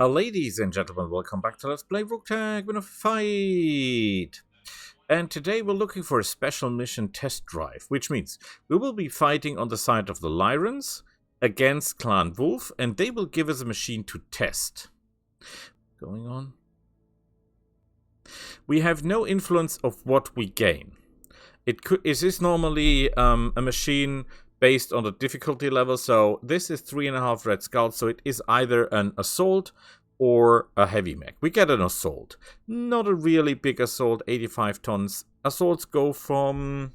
Ladies and gentlemen, welcome back to Let's Play Roguetech Win a Fight! And today we're looking for a special mission test drive, which means we will be fighting on the side of the Lyrans against Clan Wolf, and they will give us a machine to test. Going on. We have no influence of what we gain. It is normally a machine based on the difficulty level, so this is 3.5 red skulls, so it is either an assault or a heavy mech. We get an assault. Not a really big assault, 85 tons. Assaults go from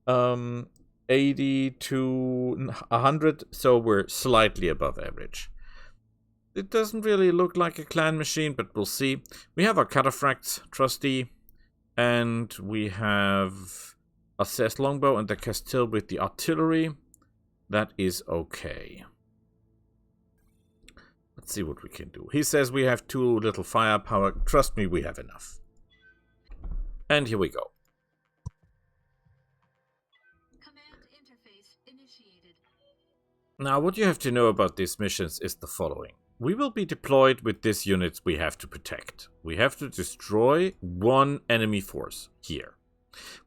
80 to 100, so we're slightly above average. It doesn't really look like a clan machine, but we'll see. We have our cataphracts, trusty, and we have assess longbow and the Castile with the artillery. That is okay. Let's see what we can do. He says we have too little firepower. Trust me, we have enough. And here we go. Command interface initiated. Now, what you have to know about these missions is the following. We will be deployed with these units we have to protect. We have to destroy one enemy force here.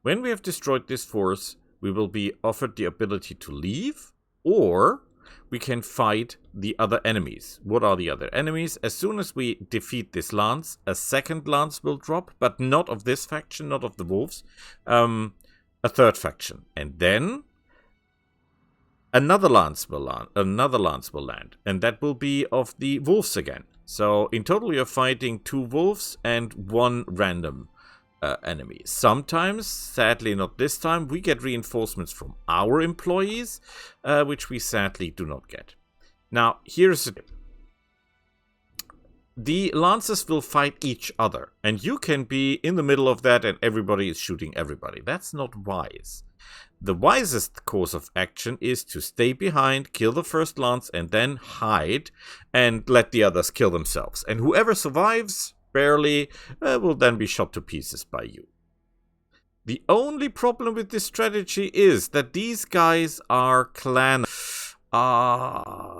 When we have destroyed this force, we will be offered the ability to leave, or we can fight the other enemies. What are the other enemies? As soon as we defeat this lance, a second lance will drop, but not of this faction, not of the wolves, a third faction. And then another lance will land, and that will be of the wolves again. So in total you're fighting 2 wolves and 1 random enemy. Sometimes, sadly not this time, we get reinforcements from our employees, which we sadly do not get. Now, here's the tip. The lancers will fight each other, and you can be in the middle of that and everybody is shooting everybody. That's not wise. The wisest course of action is to stay behind, kill the first lance, and then hide and let the others kill themselves. And whoever survives barely will then be shot to pieces by you. The only problem with this strategy is that these guys are clan.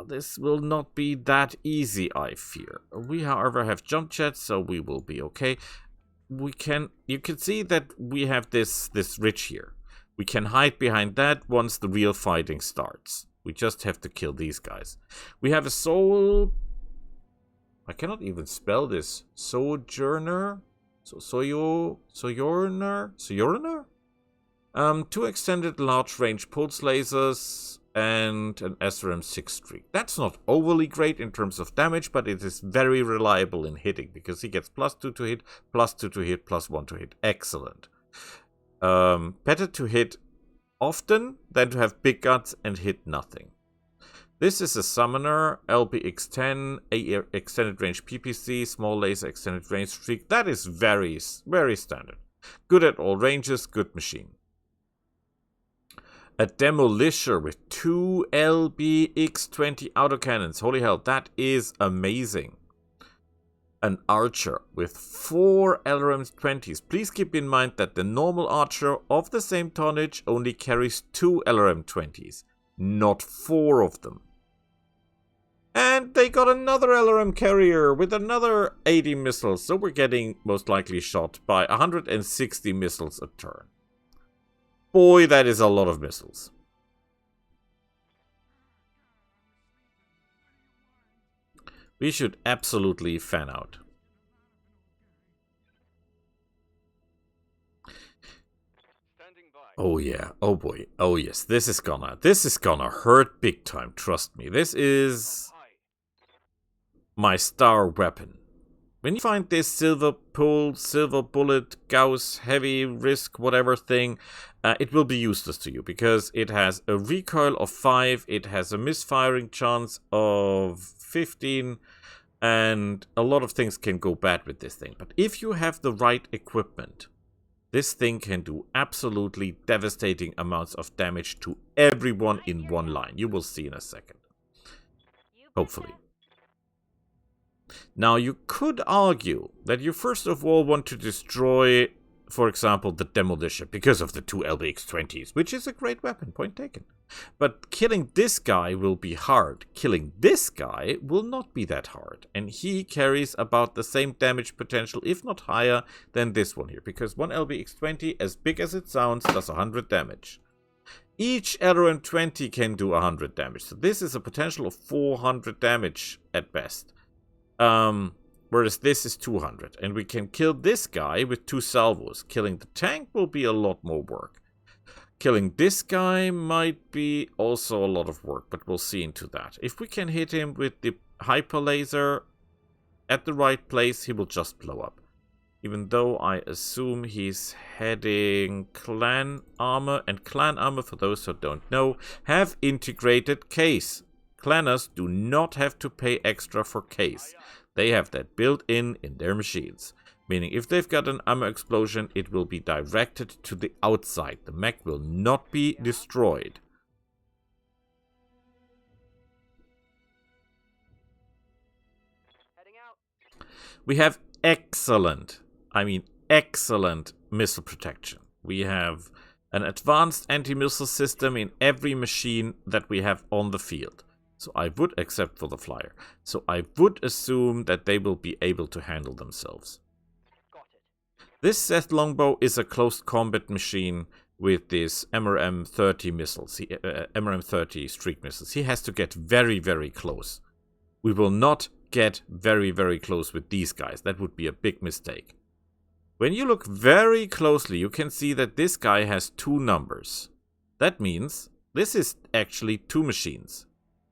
This will not be that easy, I fear. We, however, have jump jets, so we will be okay. You can see that we have this ridge here. We can hide behind that once the real fighting starts. We just have to kill these guys. We have a soul. I cannot even spell this. Sojourner? Sojourner? 2 extended large range pulse lasers and an SRM 6 streak. That's not overly great in terms of damage, but it is very reliable in hitting because he gets +2 to hit, +2 to hit, +1 to hit. Excellent. Better to hit often than to have big guts and hit nothing. This is a summoner, LBX-10, a extended range PPC, small laser extended range streak. That is very, very standard. Good at all ranges, good machine. A demolisher with 2 LBX-20 autocannons. Holy hell, that is amazing. An archer with 4 LRM-20s. Please keep in mind that the normal archer of the same tonnage only carries 2 LRM-20s, not 4 of them. And they got another LRM carrier with another 80 missiles, so we're getting most likely shot by 160 missiles a turn. Boy, that is a lot of missiles. We should absolutely fan out. Oh yeah, oh boy, oh yes, this is gonna hurt big time, trust me. This is my star weapon. When you find this silver pull, silver bullet, Gauss, heavy risk, whatever thing, it will be useless to you because it has a recoil of 5, it has a misfiring chance of 15, and a lot of things can go bad with this thing. But if you have the right equipment, this thing can do absolutely devastating amounts of damage to everyone in one line. You will see in a second. Hopefully. Now, you could argue that you first of all want to destroy, for example, the Demolisher because of the 2 LBX-20s, which is a great weapon, point taken. But killing this guy will be hard. Killing this guy will not be that hard. And he carries about the same damage potential, if not higher, than this one here. Because one LBX-20, as big as it sounds, does 100 damage. Each LRM-20 can do 100 damage. So this is a potential of 400 damage at best. Whereas this is 200. And we can kill this guy with 2 salvos. Killing the tank will be a lot more work. Killing this guy might be also a lot of work, but we'll see into that. If we can hit him with the hyper laser at the right place, he will just blow up. Even though I assume he's heading clan armor, and clan armor, for those who don't know, have integrated case. Clanners do not have to pay extra for case. They have that built in their machines. Meaning, if they've got an ammo explosion, it will be directed to the outside. The mech will not be destroyed. We have excellent, I mean excellent missile protection. We have an advanced anti-missile system in every machine that we have on the field. So I would, except for the flyer. So I would assume that they will be able to handle themselves. This Seth Longbow is a close combat machine with this MRM-30 missiles, MRM-30 streak missiles. He has to get very, very close. We will not get very, very close with these guys. That would be a big mistake. When you look very closely, you can see that this guy has 2 numbers. That means this is actually 2 machines.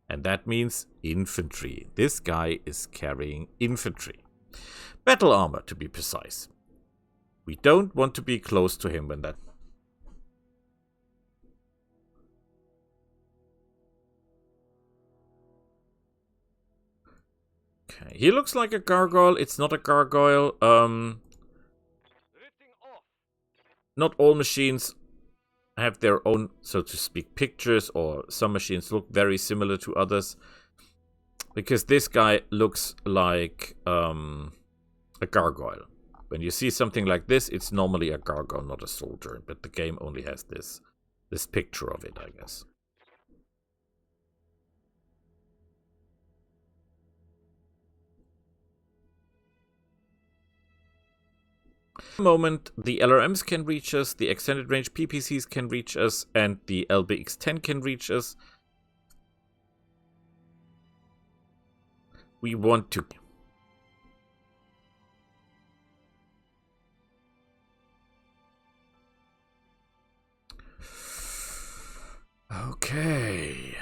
And that means infantry. This guy is carrying infantry. Battle armor, to be precise. We don't want to be close to him when that... Okay, he looks like a gargoyle. It's not a gargoyle. Not all machines have their own, so to speak, pictures, or some machines look very similar to others. Because this guy looks like a gargoyle. When you see something like this, it's normally a gargoyle, not a soldier. But the game only has this picture of it, I guess. At the moment, the LRMs can reach us, the extended range PPCs can reach us, and the LBX-10 can reach us. We want to... Okay.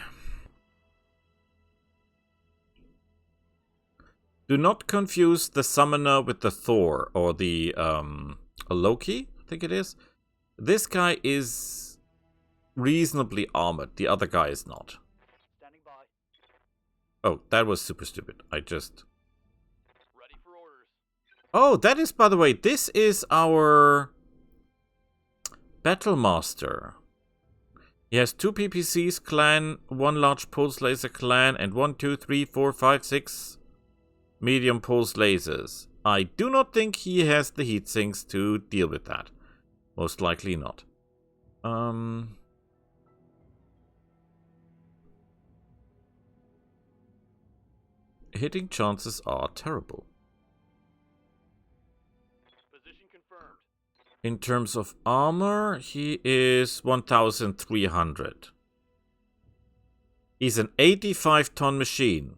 Do not confuse the summoner with the Thor, or the Loki, I think it is. This guy is reasonably armored. The other guy is not. Standing by. Oh, that was super stupid. I just... Ready for orders. Oh, that is, by the way, this is our Battle Master. He has 2 PPCs clan, 1 large pulse laser clan, and 1, 2, 3, 4, 5, 6 medium pulse lasers. I do not think he has the heat sinks to deal with that. Most likely not. Hitting chances are terrible. Position confirmed. In terms of armor, he is 1,300. He's an 85-ton machine.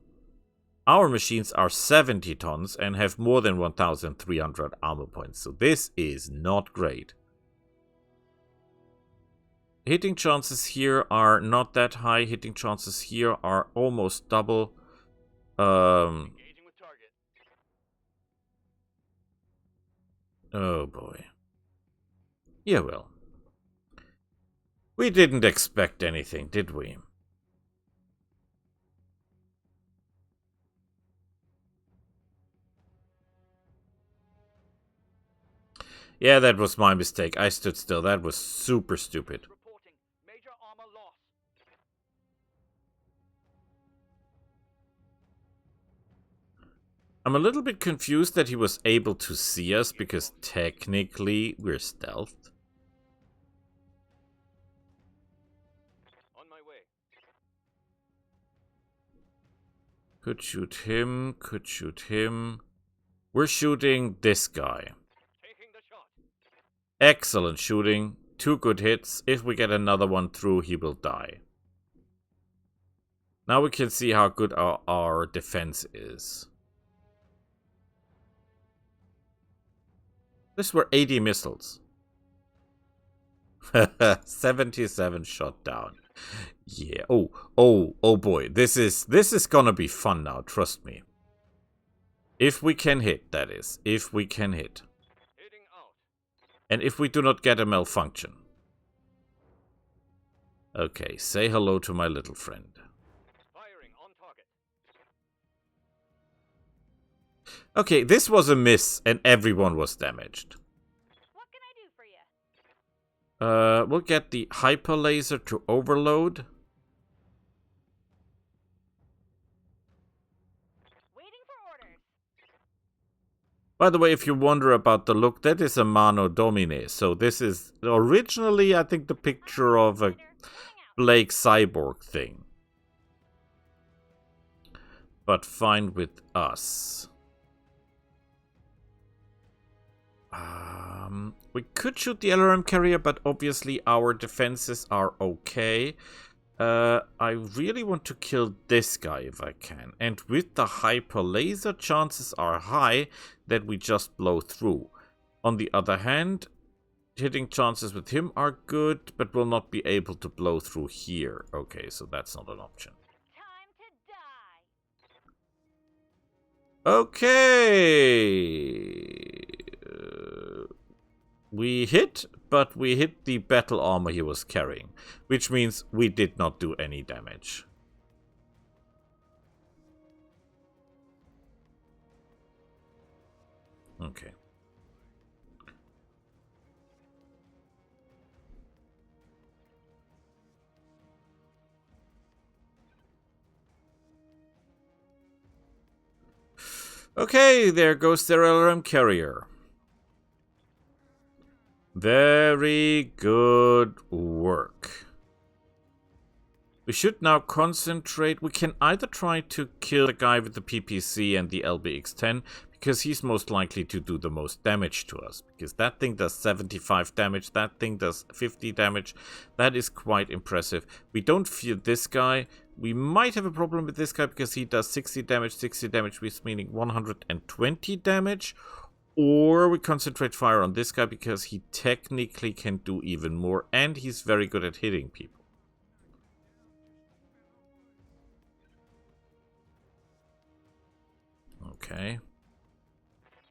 Our machines are 70 tons and have more than 1,300 armor points, so this is not great. Hitting chances here are not that high. Hitting chances here are almost double. Engaging with target. Oh boy. Yeah, well. We didn't expect anything, did we? Yeah, that was my mistake. I stood still. That was super stupid. Reporting. Major armor loss. I'm a little bit confused that he was able to see us, because technically we're stealthed. On my way. Could shoot him, could shoot him. We're shooting this guy. Taking the shot. Excellent shooting. 2 good hits. If we get another one through, he will die. Now we can see how good our defense is. This were 80 missiles. 77 shot down. Yeah. Oh boy. This is gonna be fun now, trust me. If we can hit, that is. If we can hit. Hitting out. And if we do not get a malfunction. Okay, say hello to my little friend. Firing on target. Okay, this was a miss and everyone was damaged. What can I do for you? We'll get the hyper laser to overload. Waiting for orders. By the way, if you wonder about the look, that is a Mano Domine. So this is originally, I think, the picture of a Blake cyborg thing. But fine with us. We could shoot the LRM carrier, but obviously our defenses are okay. I really want to kill this guy if I can. And with the hyper laser, chances are high that we just blow through. On the other hand, hitting chances with him are good, but we'll not be able to blow through here. Okay, so that's not an option. Time to die. Okay. We hit, but we hit the battle armor he was carrying, which means we did not do any damage. Okay. Okay, there goes their LRM carrier. Very good work. We should now concentrate. We can either try to kill the guy with the PPC and the LBX-10, because he's most likely to do the most damage to us. Because that thing does 75 damage, that thing does 50 damage. That is quite impressive. We don't fear this guy. We might have a problem with this guy because he does 60 damage, which meaning 120 damage. Or we concentrate fire on this guy because he technically can do even more, and he's very good at hitting people. Okay.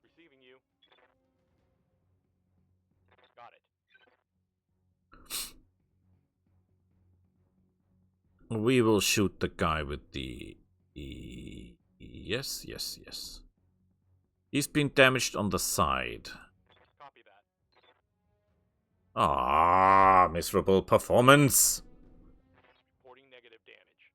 Receiving you. Got it. We will shoot the guy with the... Yes. He's been damaged on the side. Copy that. Ah, miserable performance. Reporting negative damage.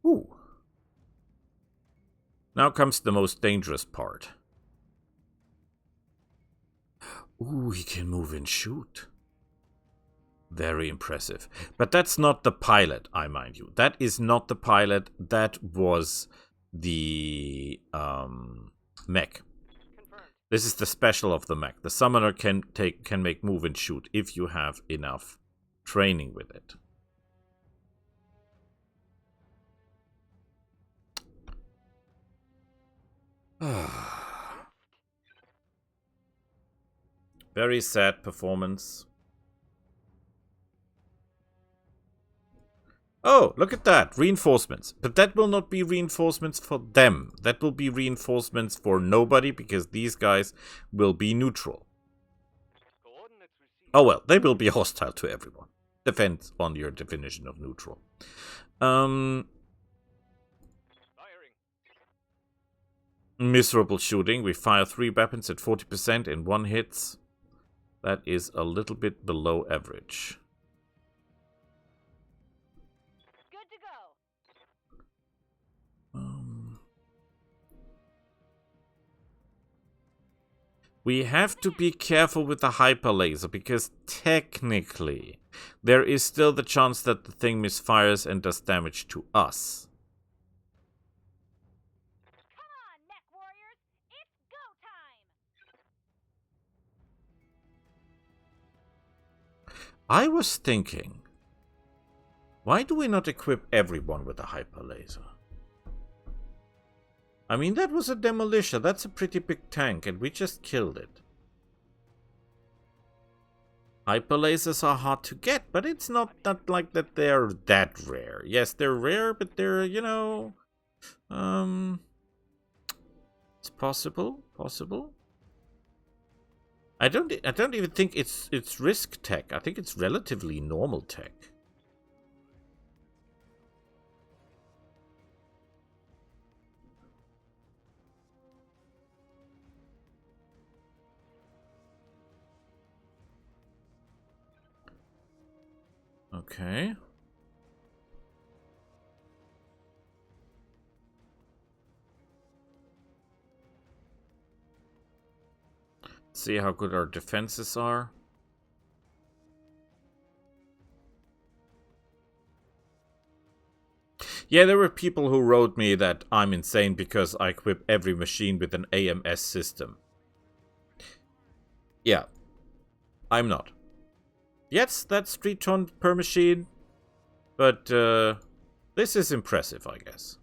Ooh. Now comes the most dangerous part. Ooh, he can move and shoot. Very impressive. But that's not the pilot, I mind you. That is not the pilot. That was the mech. Confirmed. This is the special of the mech. The summoner can make move and shoot if you have enough training with it. Very sad performance. Oh, look at that. Reinforcements. But that will not be reinforcements for them. That will be reinforcements for nobody because these guys will be neutral. Coordinates received. Oh well, they will be hostile to everyone. Depends on your definition of neutral. Firing. Miserable shooting. We fire 3 weapons at 40% in 1 hits. That is a little bit below average. Good to go. We have to be careful with the hyper laser because technically there is still the chance that the thing misfires and does damage to us. Come on, mech warriors! It's go time! I was thinking, why do we not equip everyone with a hyper laser? I mean, that was a demolisher. That's a pretty big tank, and we just killed it. Hyper lasers are hard to get, but it's not that like that they're that rare. Yes, they're rare, but they're, you know, it's possible. I don't even think it's risk tech. I think it's relatively normal tech. Okay. See how good our defenses are. Yeah, there were people who wrote me that I'm insane because I equip every machine with an AMS system. Yeah, I'm not. Yes, that's 3 ton per machine, but this is impressive, I guess.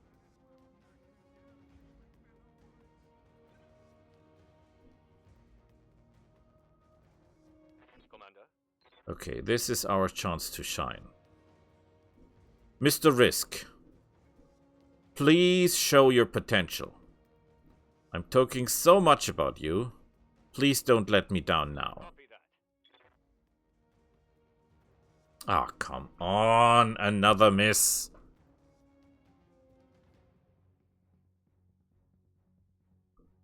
Commander. Okay, this is our chance to shine. Mr. Risk, please show your potential. I'm talking so much about you. Please don't let me down now. Copy that. Ah, oh, come on. Another miss.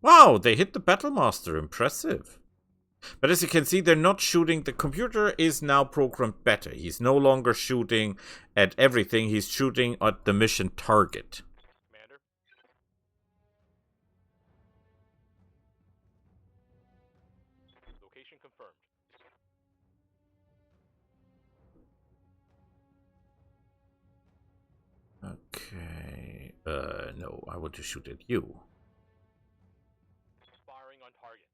Wow, they hit the Battlemaster. Impressive. But as you can see, they're not shooting. The computer is now programmed better. He's no longer shooting at everything. He's shooting at the mission target. Commander. Location confirmed. Okay. No, I want to shoot at you. Firing on target.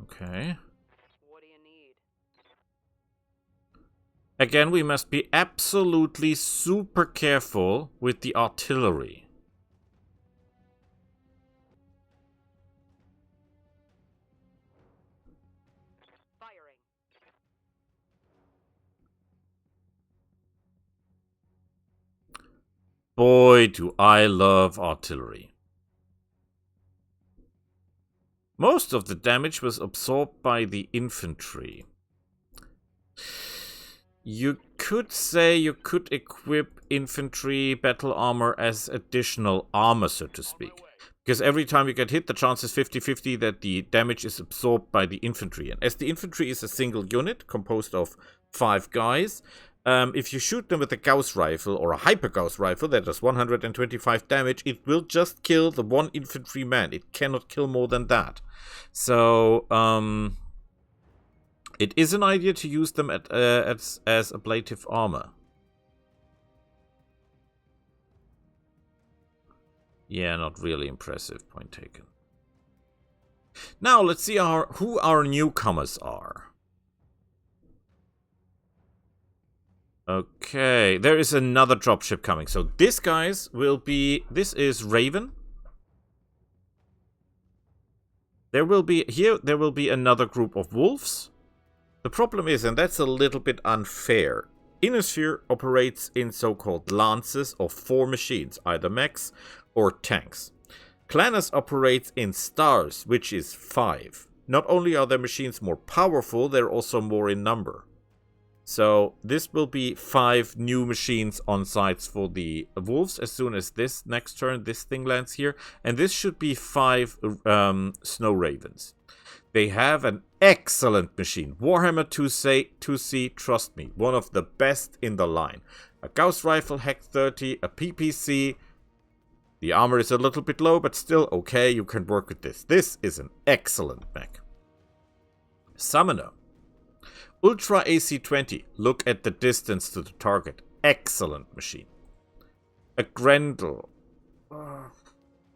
Okay. What do you need? Again, we must be absolutely super careful with the artillery. Firing. Boy, do I love artillery. Most of the damage was absorbed by the infantry. You could say you could equip infantry battle armor as additional armor, so to speak. Because every time you get hit, the chance is 50-50 that the damage is absorbed by the infantry. And as the infantry is a single unit composed of 5 guys, if you shoot them with a Gauss rifle or a hyper Gauss rifle that does 125 damage, it will just kill the one infantry man. It cannot kill more than that. So, it is an idea to use them as ablative armor. Yeah, not really impressive. Point taken. Now, let's see who our newcomers are. Okay, there is another dropship coming. So this, guys, will be... This is Raven. There will be another group of wolves. The problem is, and that's a little bit unfair, Innisphere operates in so-called lances of 4 machines, either mechs or tanks. Clanus operates in stars, which is 5. Not only are their machines more powerful, they're also more in number. So this will be 5 new machines on sites for the wolves as soon as this next turn, this thing lands here. And this should be 5 snow ravens. They have an excellent machine. Warhammer 2C, trust me, one of the best in the line. A Gauss rifle, Hec 30, a PPC, The armor is a little bit low, but still okay, you can work with this. This is an excellent mech. Summoner. Ultra AC-20. Look at the distance to the target. Excellent machine. A Grendel.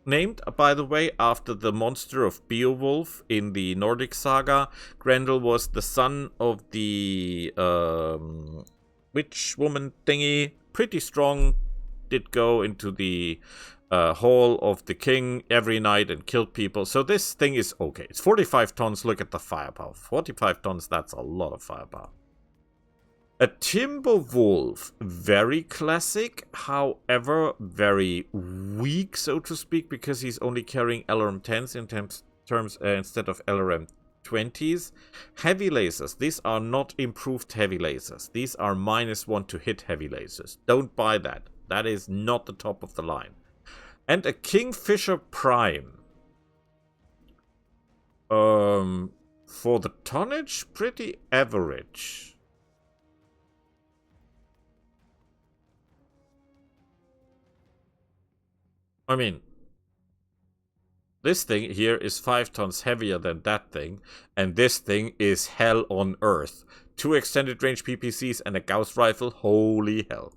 Named, by the way, after the monster of Beowulf in the Nordic saga. Grendel was the son of the witch woman thingy. Pretty strong. Did go into the hall of the king every night and killed people. So this thing is okay. It's 45 tons. Look at the firepower. 45 tons, that's a lot of firepower. A Timberwolf, very classic, however, very weak, so to speak, because he's only carrying LRM 10s in terms instead of LRM 20s. Heavy lasers, these are not improved heavy lasers. These are -1 to hit heavy lasers. Don't buy that. That is not the top of the line. And a Kingfisher Prime. For the tonnage, pretty average. I mean, this thing here is 5 tons heavier than that thing, and this thing is hell on earth. 2 extended range PPCs and a Gauss rifle, holy hell.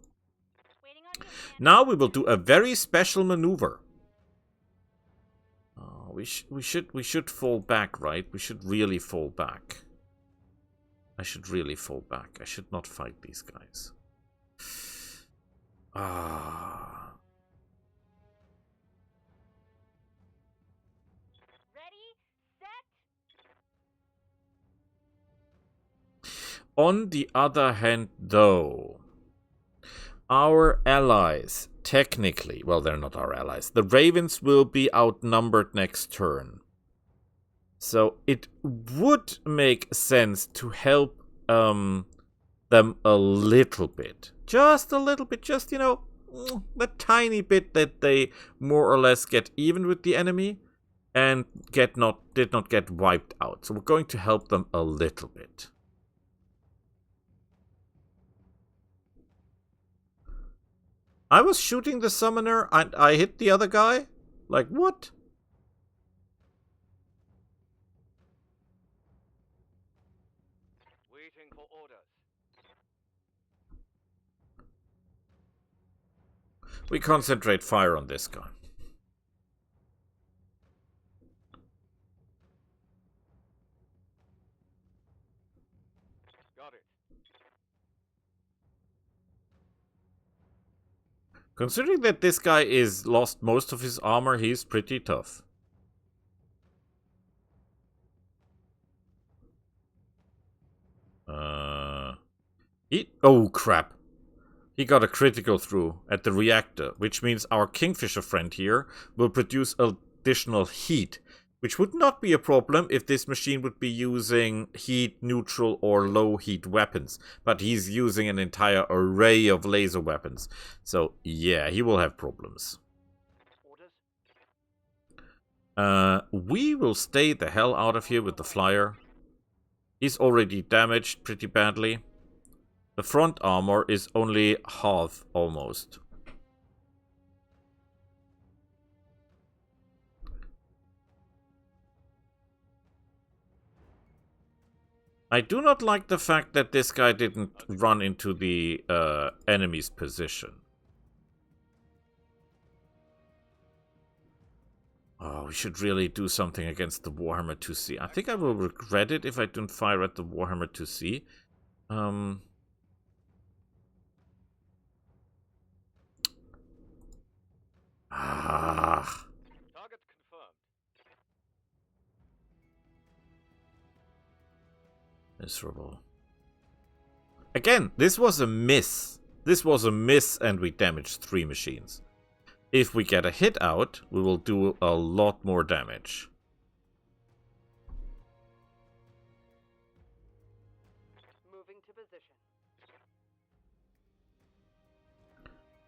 Now we will do a very special maneuver. Oh, we should fall back, right? We should really fall back. I should really fall back. I should not fight these guys. Ah. On the other hand, though, our allies, technically, well, they're not our allies. The Ravens will be outnumbered next turn. So it would make sense to help them a little bit. Just a little bit, just, you know, the tiny bit that they more or less get even with the enemy and did not get wiped out. So we're going to help them a little bit. I was shooting the summoner and I hit the other guy? Like, what? Waiting for orders. We concentrate fire on this guy. Got it. Considering that this guy is lost most of his armor, he's pretty tough. Oh crap. He got a critical through at the reactor, which means our Kingfisher friend here will produce additional heat, which would not be a problem if this machine would be using heat, neutral, or low heat weapons. But he's using an entire array of laser weapons. So, yeah, he will have problems. Orders? We will stay the hell out of here with the flyer. He's already damaged pretty badly. The front armor is only half, almost. I do not like the fact that this guy didn't run into the enemy's position. Oh, we should really do something against the Warhammer 2C. I think I will regret it if I don't fire at the Warhammer 2C. Target confirmed. Miserable. Again, this was a miss. This was a miss and we damaged 3 machines. If we get a hit out, we will do a lot more damage. Moving to position.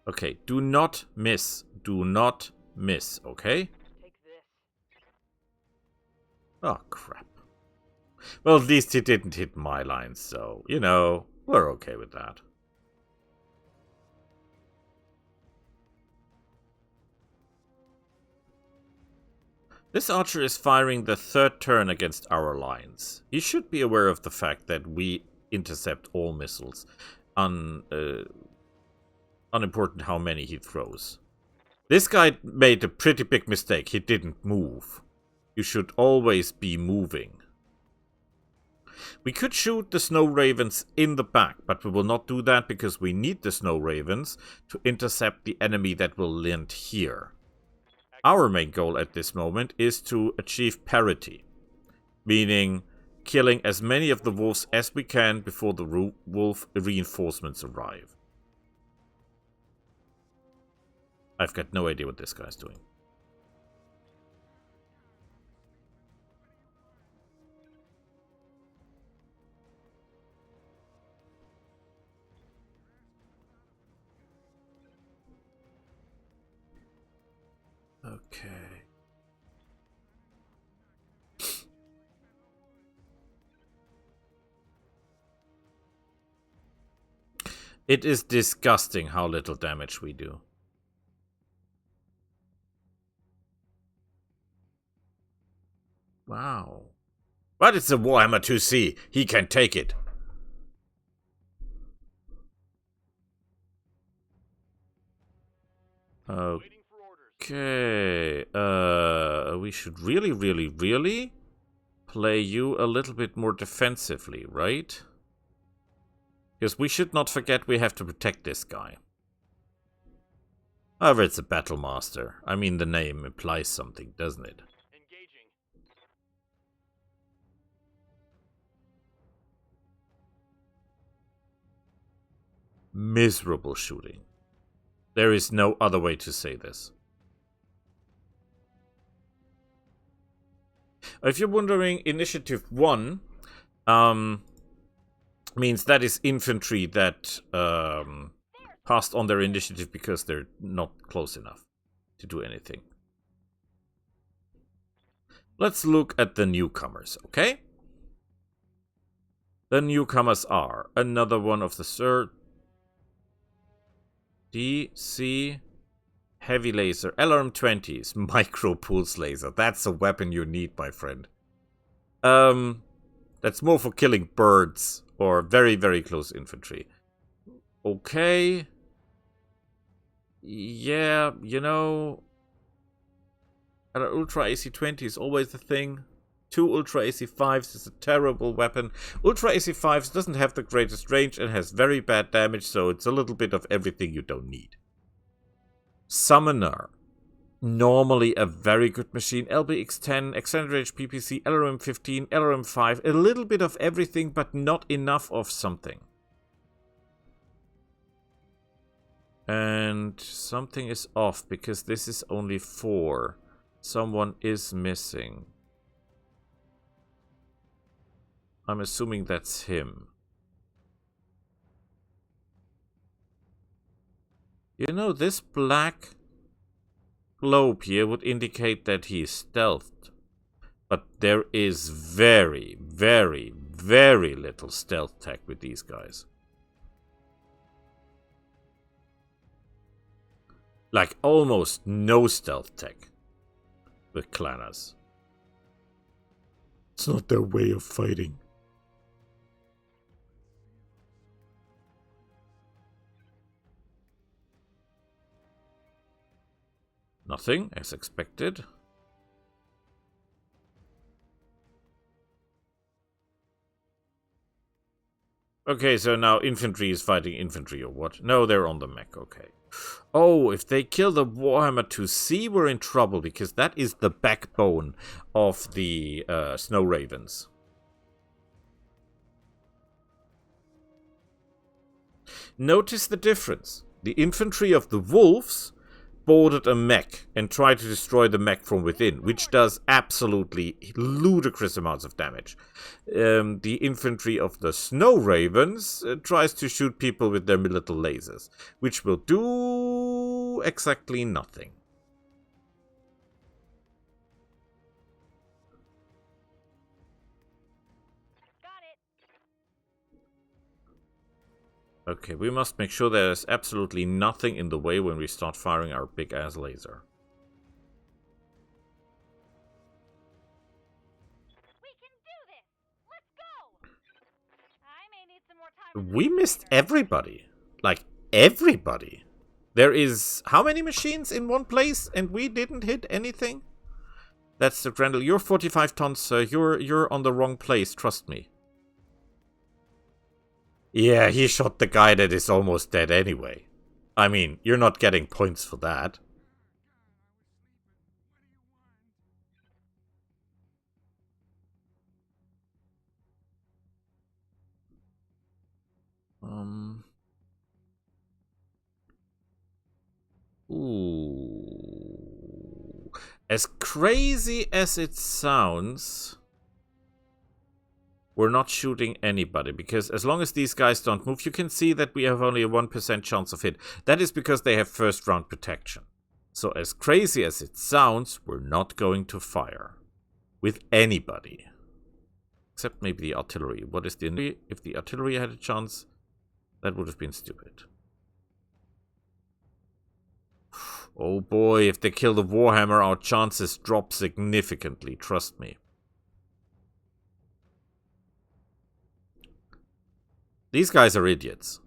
Okay, do not miss. Do not miss, okay? Take this. Oh, crap. Well, at least he didn't hit my lines, so, you know, we're okay with that. This archer is firing the third turn against our lines. He should be aware of the fact that we intercept all missiles. Unimportant how many he throws. This guy made a pretty big mistake. He didn't move. You should always be moving. We could shoot the snow ravens in the back, but we will not do that because we need the snow ravens to intercept the enemy that will land here. Our main goal at this moment is to achieve parity, meaning killing as many of the wolves as we can before the wolf reinforcements arrive. I've got no idea what this guy's doing. Okay. It is disgusting how little damage we do. Wow. But it's a Warhammer 2C. He can take it. Okay. We should really play you a little bit more defensively, right? Because we should not forget we have to protect this guy. However, it's a battle master. I mean, the name implies something, doesn't it? Engaging. Miserable shooting. There is no other way to say this. If you're wondering, Initiative 1 means that is infantry that passed on their initiative because they're not close enough to do anything. Let's look at the newcomers, okay? The newcomers are another one of the Sir DC heavy laser, LRM-20s, micro pulse laser. That's a weapon you need, my friend. That's more for killing birds or very close infantry. Okay. Yeah, you know, an Ultra AC-20 is always a thing. 2 Ultra AC-5s is a terrible weapon. Ultra AC-5s doesn't have the greatest range and has very bad damage, so it's a little bit of everything you don't need. Summoner. Normally a very good machine. LBX-10, Extended Range PPC, LRM-15, LRM-5. A little bit of everything, but not enough of something. And something is off, because this is only 4. Someone is missing. I'm assuming that's him. You know, this black globe here would indicate that he is stealthed. But there is very little stealth tech with these guys. Like almost no stealth tech with Clanners. It's not their way of fighting. Nothing, as expected. Okay, so now infantry is fighting infantry or what? No, they're on the mech, okay. Oh, if they kill the Warhammer 2C, we're in trouble, because that is the backbone of the Snow Ravens. Notice the difference. The infantry of the Wolves boarded a mech and tried to destroy the mech from within, which does absolutely ludicrous amounts of damage. The infantry of the Snow Ravens tries to shoot people with their little lasers, which will do exactly nothing. Got it. Okay, we must make sure there's absolutely nothing in the way when we start firing our big-ass laser. We missed everybody. Like, everybody. There is how many machines in one place and we didn't hit anything? That's the Grendel. You're 45 tons, sir. You're on the wrong place, trust me. Yeah, he shot the guy that is almost dead anyway. I mean, you're not getting points for that. Ooh. As crazy as it sounds, we're not shooting anybody, because as long as these guys don't move, you can see that we have only a 1% chance of hit. That is because they have first round protection. So as crazy as it sounds, we're not going to fire with anybody. Except maybe the artillery. What is the... If the artillery had a chance, that would have been stupid. Oh boy, if they kill the Warhammer, our chances drop significantly, trust me. These guys are idiots.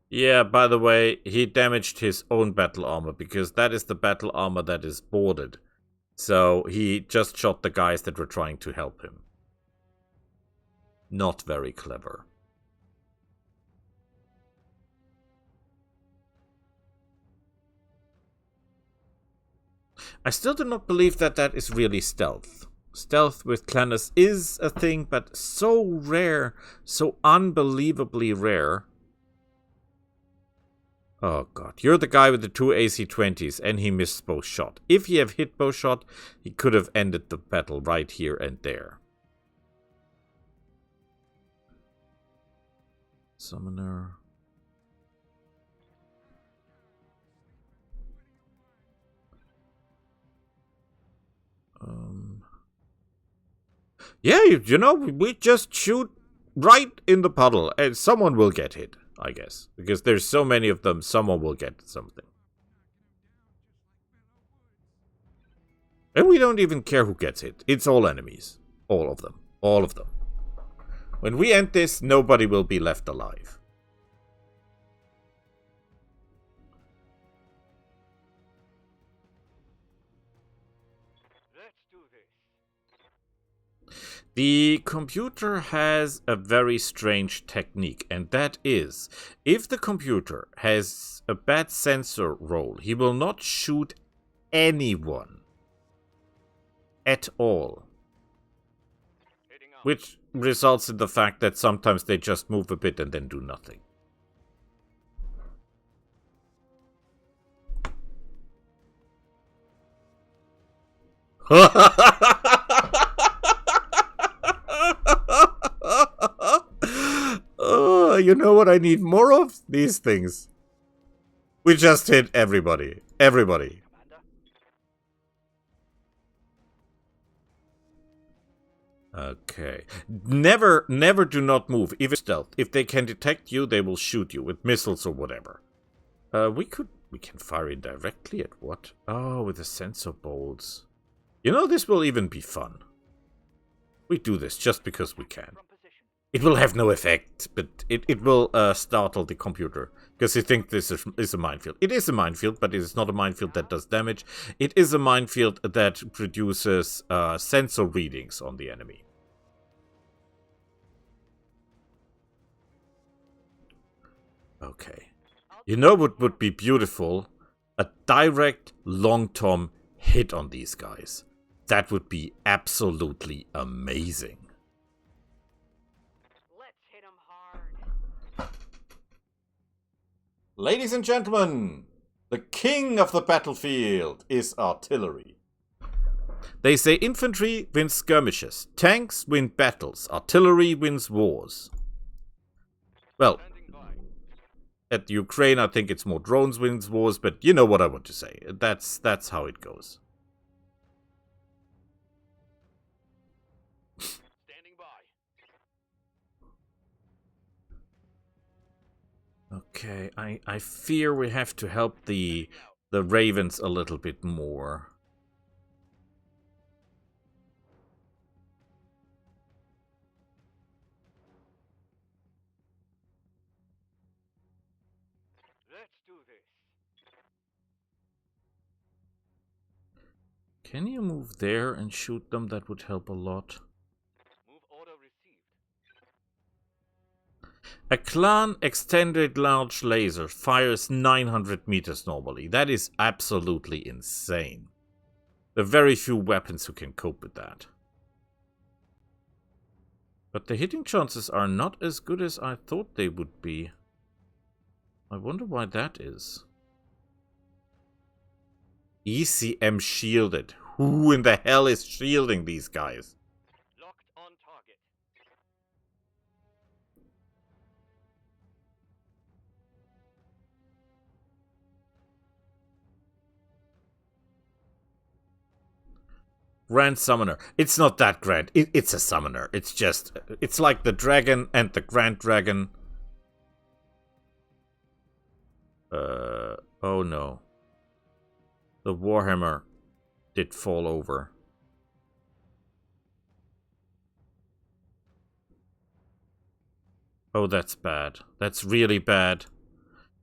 Yeah, by the way, he damaged his own battle armor, because that is the battle armor that is boarded. So he just shot the guys that were trying to help him. Not very clever. I still do not believe that that is really stealth. Stealth with Clannis is a thing, but so rare, so unbelievably rare. Oh god, you're the guy with the 2 AC-20s, and he missed both shot. If he have hit both shot, he could have ended the battle right here and there. Summoner. Yeah, you know, we just shoot right in the puddle, and someone will get hit, I guess. Because there's so many of them, someone will get something. And we don't even care who gets hit. It's all enemies. All of them. All of them. When we end this, nobody will be left alive. Let's do this. The computer has a very strange technique, and that is, if the computer has a bad sensor roll, he will not shoot anyone at all. Which results in the fact that sometimes they just move a bit and then do nothing. Oh, you know what I need more of? These things. We just hit everybody. Everybody. Okay. Never do not move. Even stealth. If they can detect you, they will shoot you with missiles or whatever. We can fire indirectly at what? Oh, with the sensor bolts. You know, this will even be fun. We do this just because we can. It will have no effect, but it will startle the computer. Because you think this is a minefield. It is a minefield, but it is not a minefield that does damage. It is a minefield that produces sensor readings on the enemy. Okay. You know what would be beautiful? A direct long-term hit on these guys. That would be absolutely amazing. Let's hit 'em hard. Ladies and gentlemen, the king of the battlefield is artillery. They say infantry wins skirmishes, tanks win battles, artillery wins wars. Well, at Ukraine I think it's more drones wins wars, but you know what I want to say. That's how it goes. Okay, I fear we have to help the ravens a little bit more. Let's do this. Can you move there and shoot them? That would help a lot. Move order received. A clan extended large laser fires 900 meters normally. That is absolutely insane. There are very few weapons who can cope with that. But the hitting chances are not as good as I thought they would be. I wonder why that is. ECM shielded. Who in the hell is shielding these guys? Locked on target. Grand Summoner. It's not that grand. It's a summoner. It's just... It's like the dragon and the Grand Dragon. Oh no. The Warhammer did fall over. Oh, that's bad. That's really bad.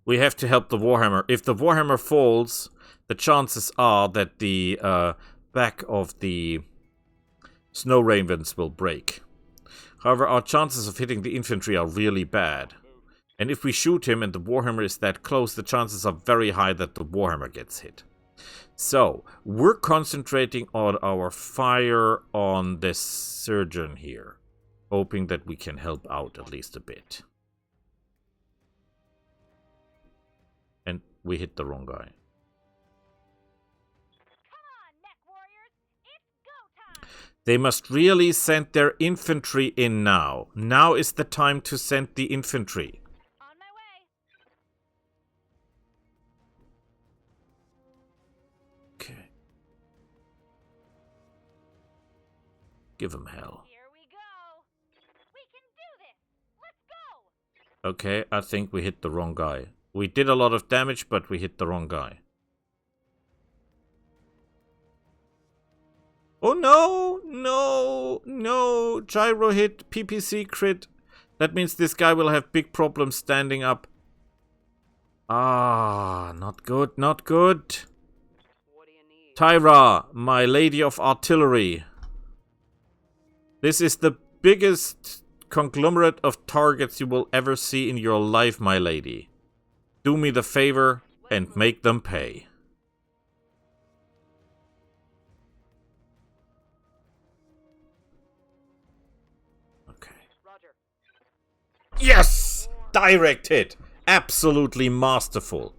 We have to help the Warhammer. If the Warhammer falls, the chances are that the back of the Snow Ravens will break. However, our chances of hitting the infantry are really bad. And if we shoot him and the Warhammer is that close, the chances are very high that the Warhammer gets hit. So, we're concentrating on our fire on this surgeon here, hoping that we can help out at least a bit. And we hit the wrong guy. Come on, Neck Warriors! It's go time! They must really send their infantry in now. Now is the time to send the infantry. On my way! Okay. Give them hell. Here we go! We can do this! Let's go! Okay, I think we hit the wrong guy. We did a lot of damage, but we hit the wrong guy. Oh no! No! No! Gyro hit, PPC crit. That means this guy will have big problems standing up. Ah, not good, not good. What do you need? Tyra, my lady of artillery. This is the biggest conglomerate of targets you will ever see in your life, my lady. Do me the favor and make them pay. Okay. Roger. Yes! Direct hit. Absolutely masterful.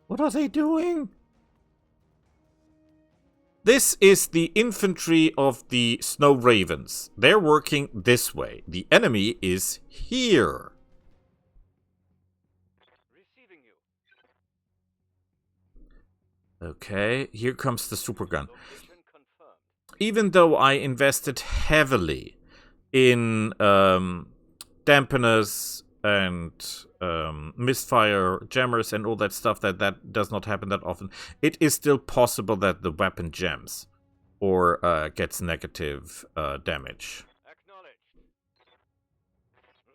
What are they doing? This is the infantry of the Snow Ravens. They're working this way. The enemy is here. Receiving you. Okay, here comes the super gun. Location confirmed. Even though I invested heavily in dampeners and misfire jammers and all that stuff, that does not happen that often, it is still possible that the weapon jams or gets negative damage. Acknowledged.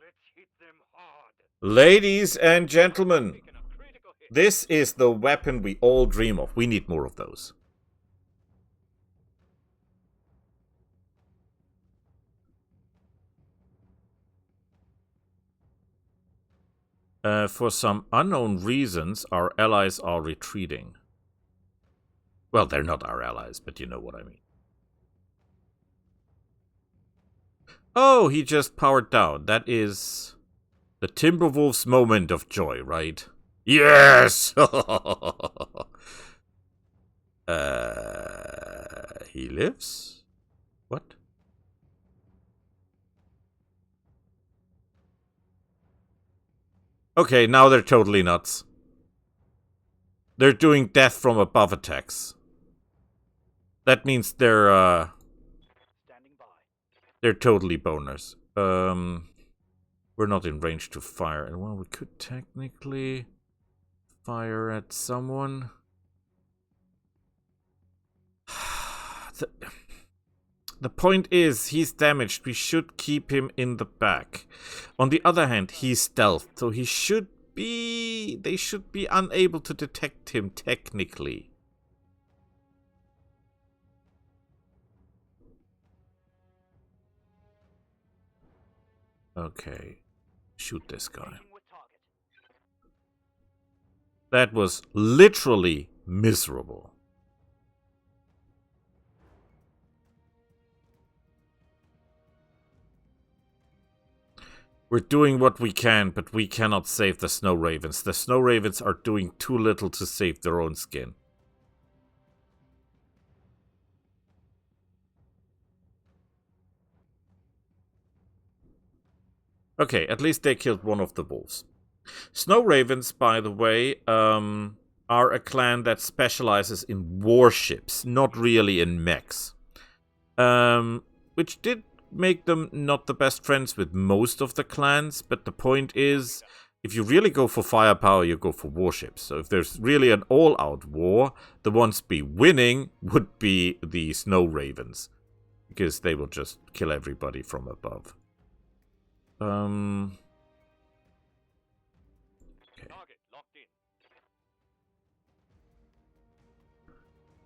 Let's hit them hard. Ladies and gentlemen, Taking a critical hit. this is the weapon we all dream of. We need more of those. For some unknown reasons, our allies are retreating. Well, they're not our allies, but you know what I mean. Oh, he just powered down. That is the Timberwolves moment of joy, right? Yes! He lives? What? Okay, now they're totally nuts. They're doing death from above attacks. That means they're Standing by. totally boners. We're not in range to fire. And well, we could technically fire at someone. The point is, he's damaged. We should keep him in the back. On the other hand, he's stealthed, so he should be... They should be unable to detect him, technically. Okay. Shoot this guy. That was literally miserable. We're doing what we can, but we cannot save the Snow Ravens. The Snow Ravens are doing too little to save their own skin. Okay, at least they killed one of the wolves. Snow Ravens, by the way, are a clan that specializes in warships, not really in mechs. Which did make them not the best friends with most of the clans, but the point is, if you really go for firepower, you go for warships. So if there's really an all-out war, the ones be winning would be the Snow Ravens, because they will just kill everybody from above. Okay.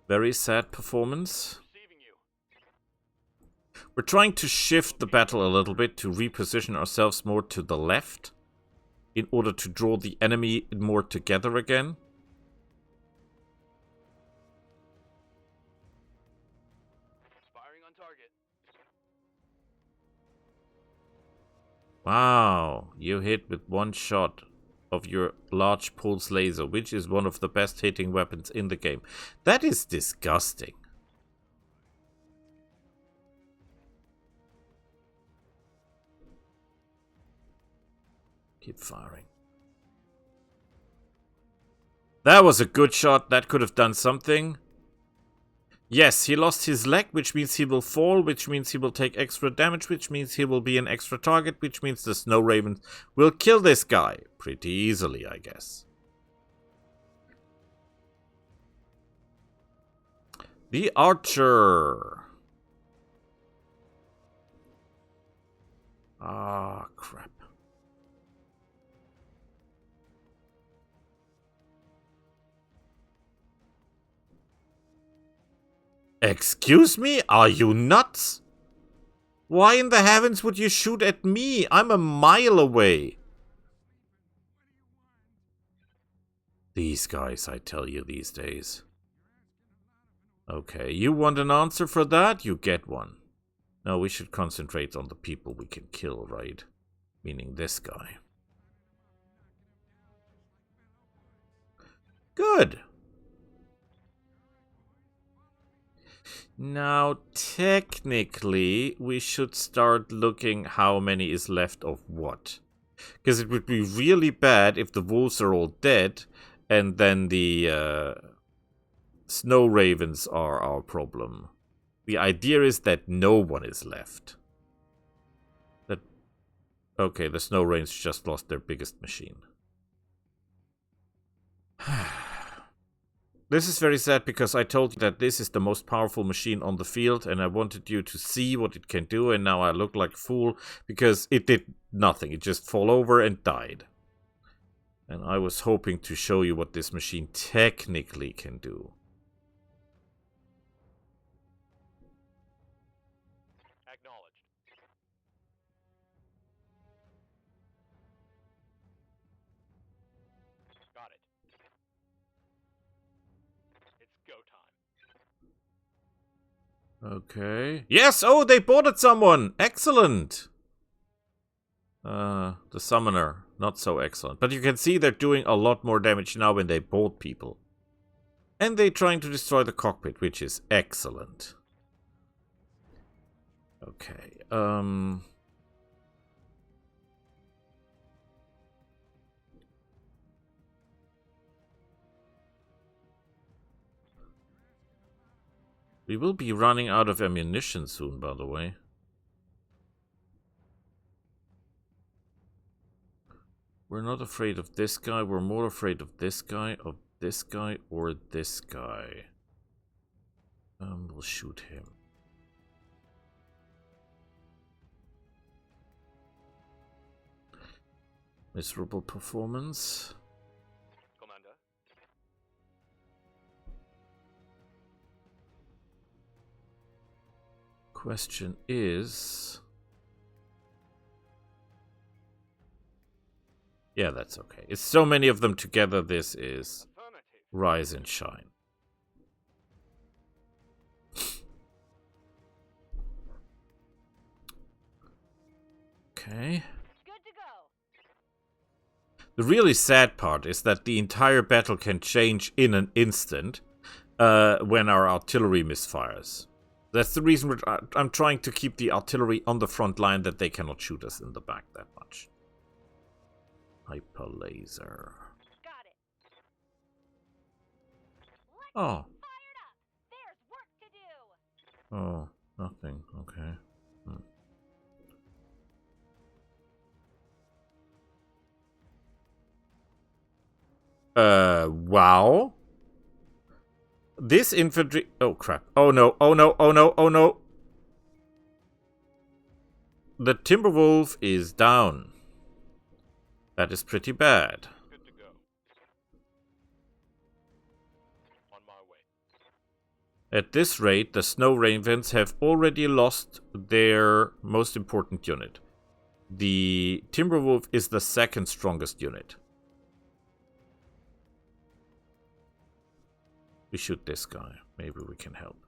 Very sad performance. We're trying to shift the battle a little bit to reposition ourselves more to the left in order to draw the enemy more together again. Firing on target. Wow, you hit with one shot of your large pulse laser, which is one of the best hitting weapons in the game. That is disgusting. Keep firing. That was a good shot. That could have done something. Yes, he lost his leg, which means he will fall, which means he will take extra damage, which means he will be an extra target, which means the Snow Ravens will kill this guy pretty easily, I guess. The Archer. Ah, crap. Excuse me? Are you nuts? Why in the heavens would you shoot at me? I'm a mile away. These guys, I tell you these days. Okay, you want an answer for that? You get one. No, we should concentrate on the people we can kill, right? Meaning this guy. Good. Now, technically, we should start looking how many is left of what. Because it would be really bad if the wolves are all dead, and then the Snow Ravens are our problem. The idea is that no one is left. Okay, the Snow Ravens just lost their biggest machine. This is very sad because I told you that this is the most powerful machine on the field and I wanted you to see what it can do, and now I look like a fool because it did nothing. It just fell over and died. And I was hoping to show you what this machine technically can do. Acknowledged. Got it. It's go time. Okay. Yes! Oh, they boarded someone! Excellent! The summoner. Not so excellent. But you can see they're doing a lot more damage now when they board people. And they're trying to destroy the cockpit, which is excellent. Okay, we will be running out of ammunition soon, by the way. We're not afraid of this guy. We're more afraid of this guy, or this guy. We'll shoot him. Miserable performance. Commander. Question is... Yeah, that's okay. It's so many of them together, this is Affirmative. rise and shine. Okay. Good to go. The really sad part is that the entire battle can change in an instant when our artillery misfires. That's the reason I'm trying to keep the artillery on the front line, that they cannot shoot us in the back that much. Hyper laser. Got it. Let's Oh. get fired up. There's work to do. Oh, nothing. Okay. Wow. This infantry... Oh, crap. Oh, no. Oh, no. Oh, no. Oh, no. The Timberwolf is down. That is pretty bad. Good to go. On my way. At this rate, the Snow Ravens have already lost their most important unit. The Timberwolf is the second strongest unit. We shoot this guy. Maybe we can help.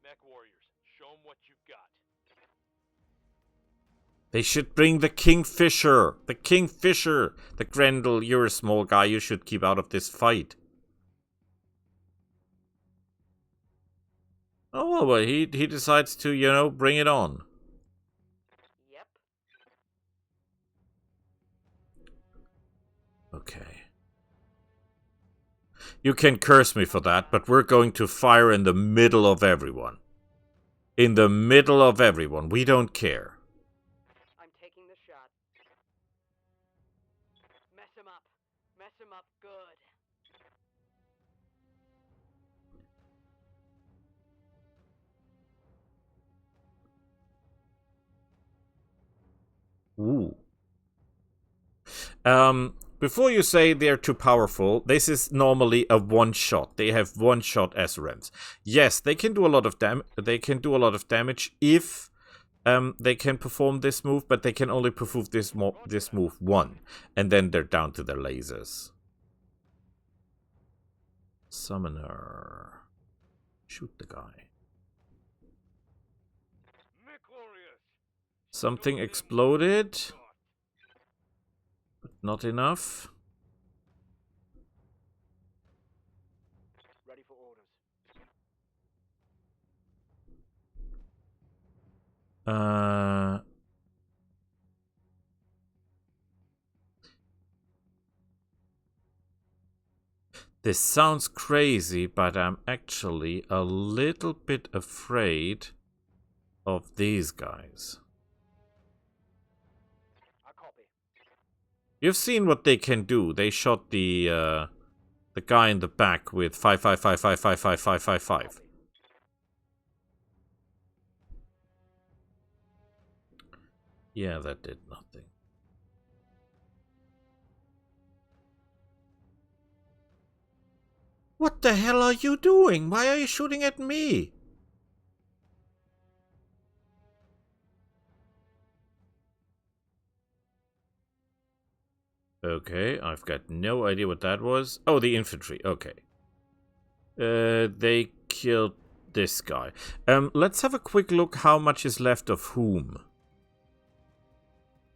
Mech warriors, show 'em what you've got. They should bring the Kingfisher! The Kingfisher! The Grendel, you're a small guy. You should keep out of this fight. Oh, well, he decides to, you know, bring it on. Yep. Okay. You can curse me for that, but we're going to fire in the middle of everyone. In the middle of everyone. We don't care. I'm taking the shot. Mess him up. Mess him up good. Ooh. Before you say they're too powerful, this is normally a one-shot. They have one-shot SRMs. Yes, they can do a lot of damage if they can perform this move, but they can only perform this move one, and then they're down to their lasers. Summoner, shoot the guy. Mech warriors. Something exploded. Not enough. Ready for orders. This sounds crazy, but I'm actually a little bit afraid of these guys. I copy. You've seen what they can do. They shot the guy in the back with 555555555. Yeah, that did nothing. What the hell are you doing? Why are you shooting at me? Okay, I've got no idea what that was. Oh, the infantry. Okay. They killed this guy. Let's have a quick look how much is left of whom.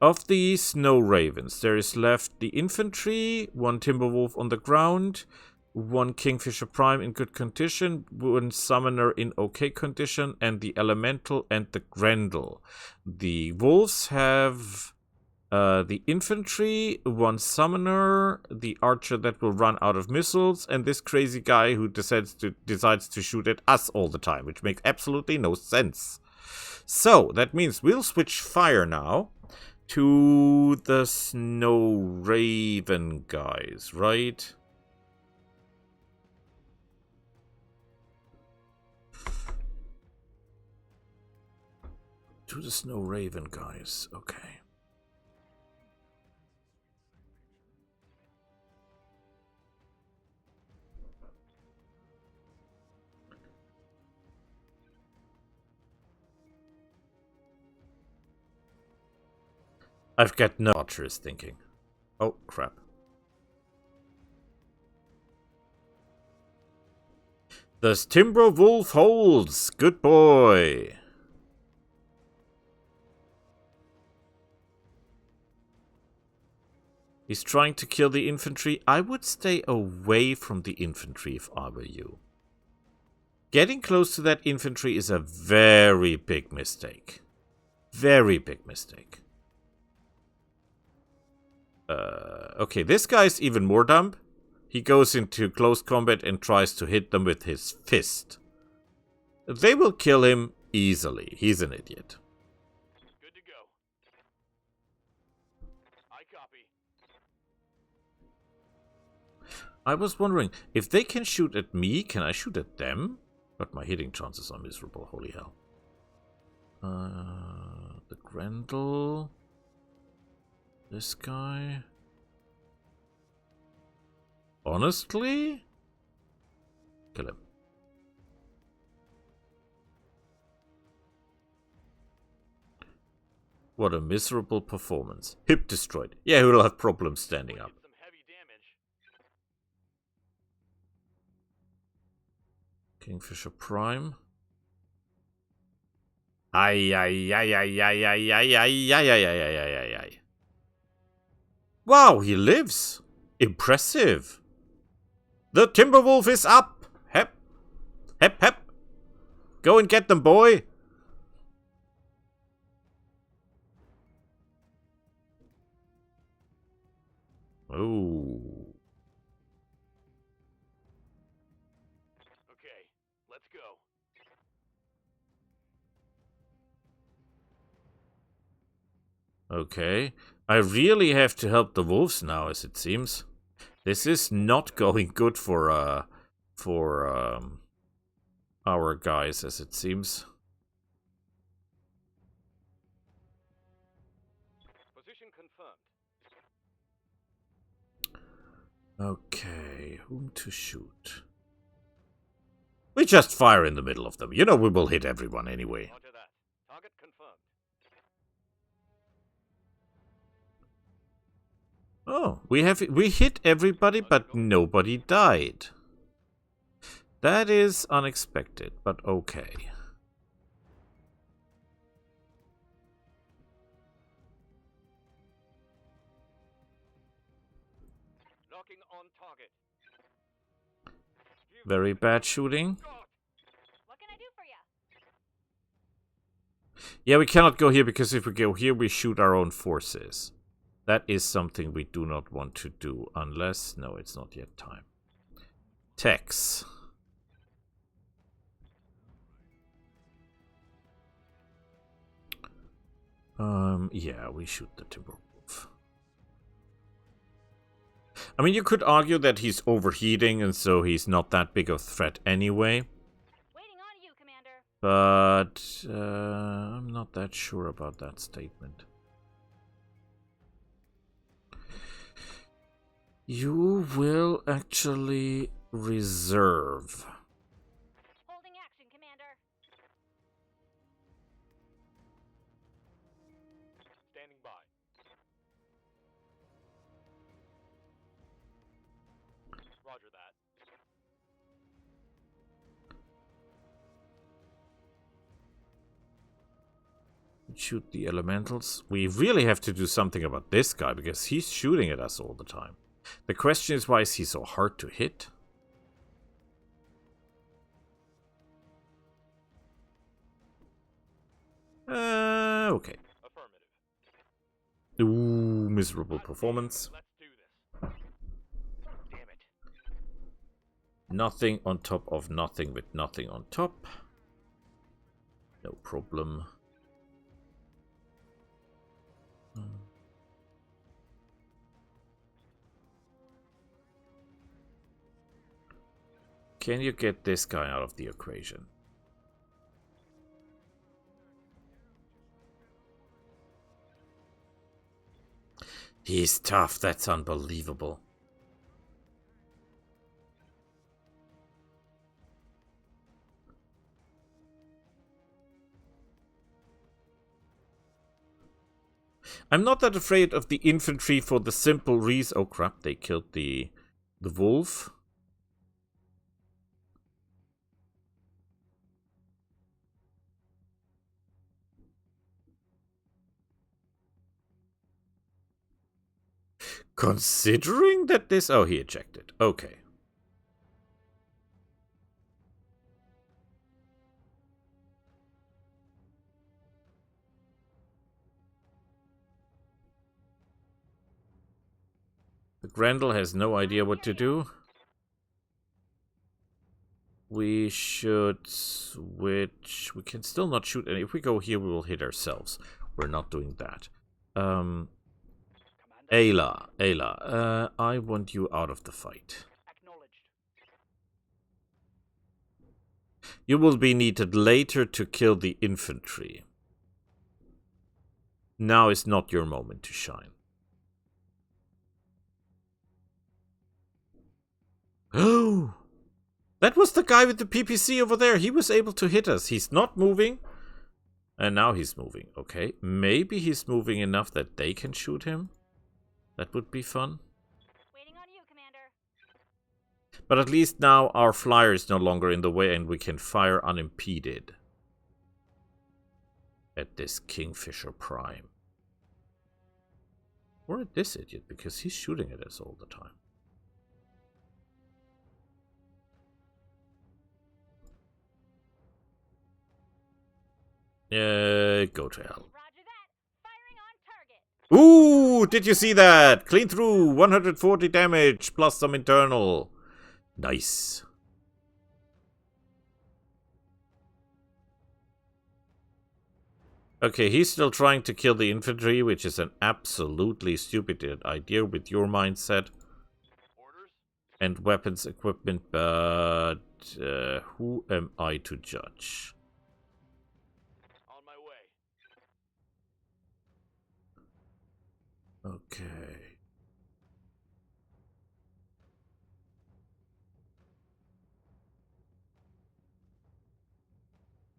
Of the Snow Ravens, there is left the infantry, one Timberwolf on the ground, one Kingfisher Prime in good condition, one Summoner in okay condition, and the Elemental and the Grendel. The Wolves have the infantry, one Summoner, the Archer that will run out of missiles, and this crazy guy who decides to shoot at us all the time, which makes absolutely no sense. So, that means we'll switch fire now to the Snow Raven guys, right? To the Snow Raven guys, okay. I've got no archers thinking. Oh, crap. The Timber Wolf holds. Good boy. He's trying to kill the infantry. I would stay away from the infantry if I were you. Getting close to that infantry is a very big mistake. Very big mistake. Okay, this guy's even more dumb. He goes into close combat and tries to hit them with his fist. They will kill him easily. He's an idiot. Good to go. I copy. I was wondering, if they can shoot at me, can I shoot at them? But my hitting chances are miserable, holy hell. The Grendel. This guy. Honestly? Kill him. What a miserable performance. Hip destroyed. Yeah, he'll have problems standing up. Some heavy damage. Kingfisher Prime. Ay, ay, ay, ay, ay, ay, ay, ay, ay, ay, ay, ay, ay, ay, ay. Wow, he lives. Impressive. The Timberwolf is up. Hep. Hep, hep. Go and get them, boy. Oh. Okay, let's go. Okay. I really have to help the wolves now, as it seems. This is not going good for our guys, as it seems. Position confirmed. Okay, whom to shoot? We just fire in the middle of them. You know we will hit everyone anyway. Roger that. Target confirmed. Oh, we hit everybody, but nobody died. That is unexpected, but okay. Locking on target. Very bad shooting. What can I do for you? Yeah, we cannot go here because if we go here, we shoot our own forces. That is something we do not want to do unless... No, it's not yet time. Techs. Yeah, we shoot the Timberwolf. I mean, you could argue that he's overheating and so he's not that big of a threat anyway. Waiting on you, Commander. But I'm not that sure about that statement. You will actually reserve. Holding action, Commander. Standing by. Roger that. Shoot the elementals. We really have to do something about this guy because he's shooting at us all the time. The question is, why is he so hard to hit? Okay. Affirmative. Ooh, miserable performance. Let's do this. Damn it. Nothing on top of nothing with nothing on top. No problem. Can you get this guy out of the equation? He's tough, that's unbelievable. I'm not that afraid of the infantry for the simple reason. Oh crap, they killed the wolf. Considering that this... Oh, he ejected. Okay. The Grendel has no idea what to do. We should switch. We can still not shoot any. If we go here, we will hit ourselves. We're not doing that. Ayla, I want you out of the fight. You will be needed later to kill the infantry. Now is not your moment to shine. Oh! That was the guy with the PPC over there. He was able to hit us. He's not moving. And now he's moving. Okay. Maybe he's moving enough that they can shoot him. That would be fun. Waiting on you, Commander. But at least now our flyer is no longer in the way and we can fire unimpeded at this Kingfisher Prime. Or at this idiot, because he's shooting at us all the time. Go to hell. Roger that. Firing on target. Ooh, did you see that? Clean through, 140 damage, plus some internal. Nice. Okay, he's still trying to kill the infantry, which is an absolutely stupid idea with your mindset. Orders? And weapons equipment, but who am I to judge? On my way. Okay.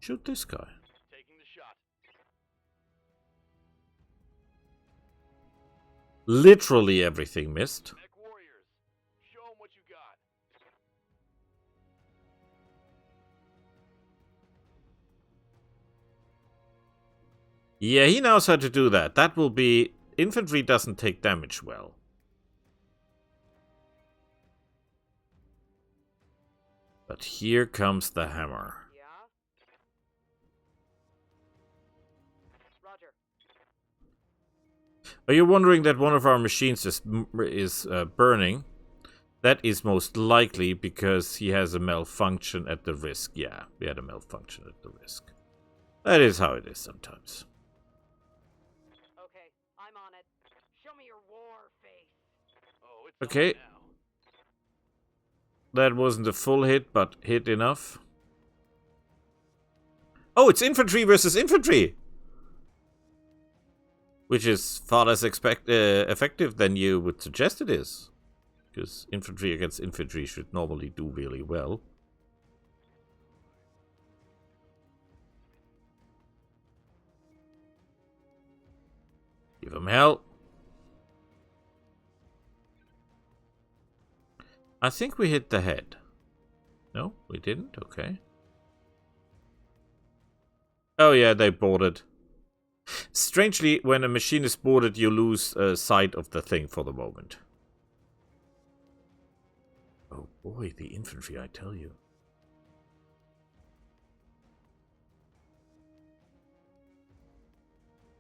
Shoot this guy. Taking the shot. Literally everything missed. Mech warriors. Show 'em what you got. Yeah, he knows how to do that. That will be... Infantry doesn't take damage well. But here comes the hammer. Yeah? Roger. Are you wondering that one of our machines is burning? That is most likely because he has a malfunction at the risk. Yeah, we had a malfunction at the risk. That is how it is sometimes. Okay, I'm on it. Show me your war face. Oh, it's Okay. on now. That wasn't a full hit, but hit enough. Oh, it's infantry versus infantry! Which is far less effective than you would suggest it is. Because infantry against infantry should normally do really well. Give him hell. I think we hit the head. No, we didn't? Okay. Oh yeah, they boarded. Strangely, when a machine is boarded, you lose sight of the thing for the moment. Oh boy, the infantry, I tell you.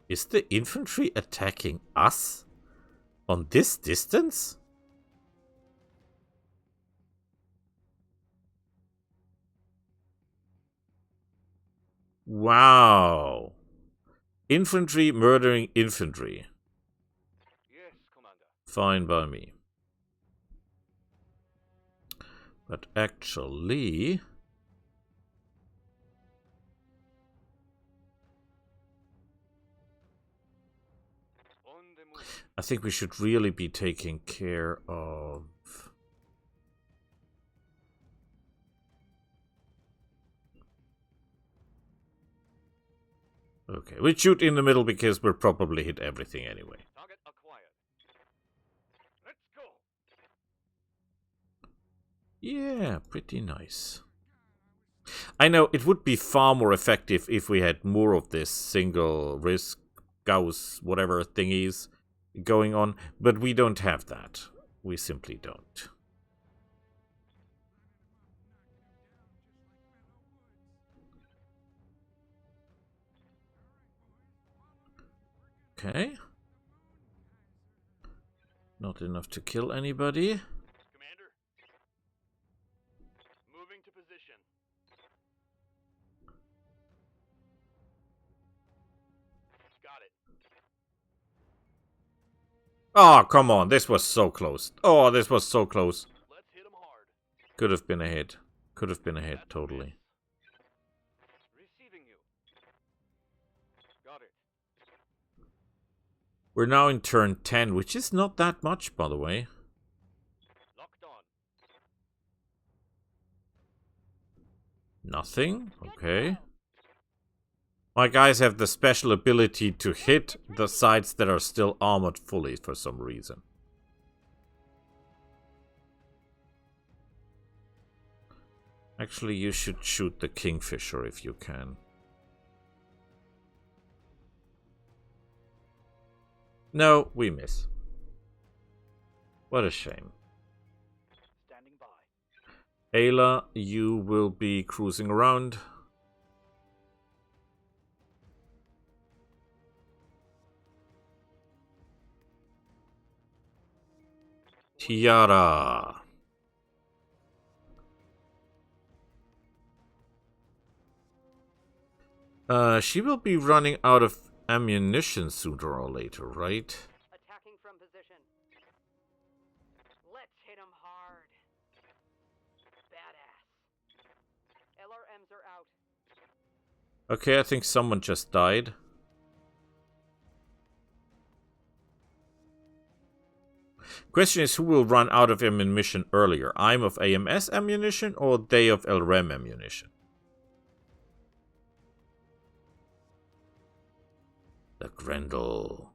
Is the infantry attacking us? On this distance? Wow. Infantry murdering infantry. Fine by me. But actually... I think we should really be taking care of... Okay, we shoot in the middle because we'll probably hit everything anyway. Target acquired. Let's go. Yeah, pretty nice. I know, it would be far more effective if we had more of this single risk, Gauss, whatever thingies going on, but we don't have that. We simply don't. Okay. Not enough to kill anybody. Commander. Moving to position. Got it. Oh, come on. This was so close. Oh, this was so close. Let's hit him hard. Could have been a hit. Could have been a hit, That's a totally. miss. Receiving you. Got it. We're now in turn 10, which is not that much, by the way. Locked on. Nothing? Okay. My guys have the special ability to hit the sides that are still armored fully for some reason. Actually, you should shoot the Kingfisher if you can. No, we miss. What a shame. Standing by. Ayla, you will be cruising around. Tiara. She will be running out of ammunition sooner or later, right? Attacking from position. Let's hit him hard. Badass. LRMs are out. Okay, I think someone just died. Question is, who will run out of ammunition earlier? I'm of AMS ammunition or they of LRM ammunition? The Grendel.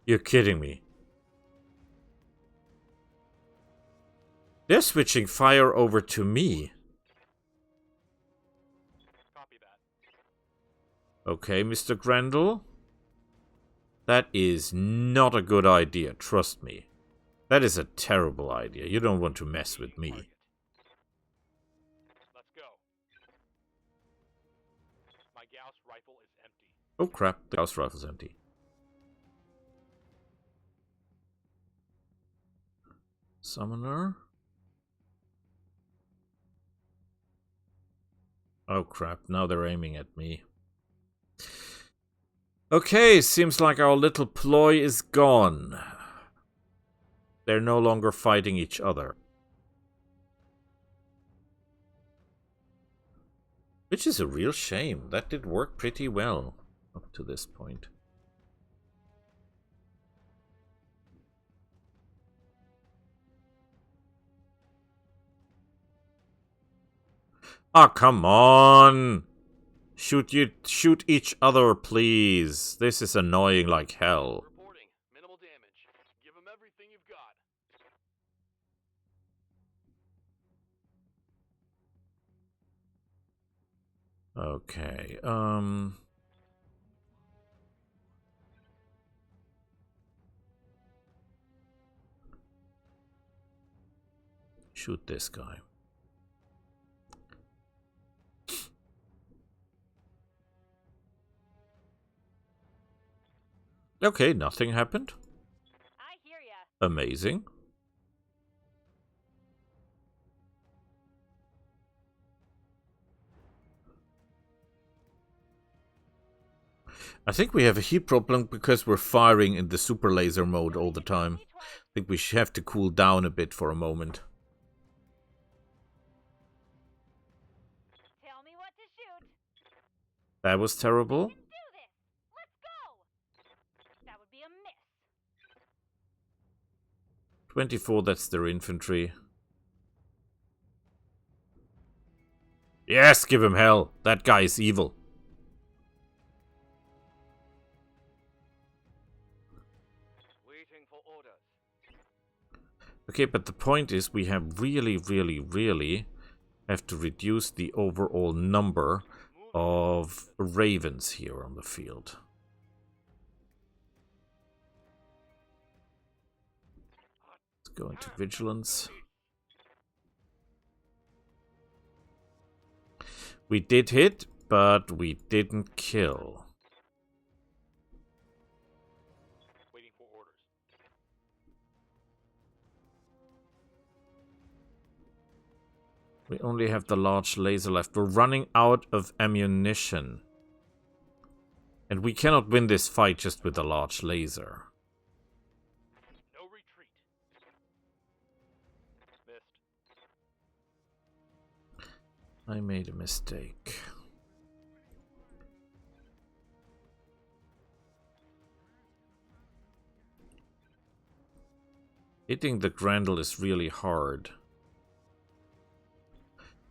You're kidding me. They're switching fire over to me. Copy that. Okay, Mr. Grendel. That is not a good idea, trust me. That is a terrible idea. You don't want to mess with me. Target. Let's go. My Gauss rifle is empty. Oh crap, the Gauss rifle's empty. Summoner. Oh crap, now they're aiming at me. Okay, seems like our little ploy is gone. They're no longer fighting each other. Which is a real shame. That did work pretty well up to this point. Ah, come on! Shoot each other, please. This is annoying like hell. Reporting. Minimal damage. Give him everything you've got. Okay, shoot this guy. Okay, nothing happened. I hear ya. Amazing. I think we have a heat problem because we're firing in the super laser mode all the time. I think we have to cool down a bit for a moment. Tell me what to shoot. That was terrible. Do this. Let's go. That would be a miss. 24, that's their infantry. Yes, give him hell. That guy is evil. Waiting for orders. Okay, but the point is we have really have to reduce the overall number of ravens here on the field. Let's go into vigilance. We did hit, but we didn't kill. Waiting for orders. We only have the large laser left. We're running out of ammunition. And we cannot win this fight just with a large laser. No retreat. Missed. I made a mistake. Hitting the Grendel is really hard.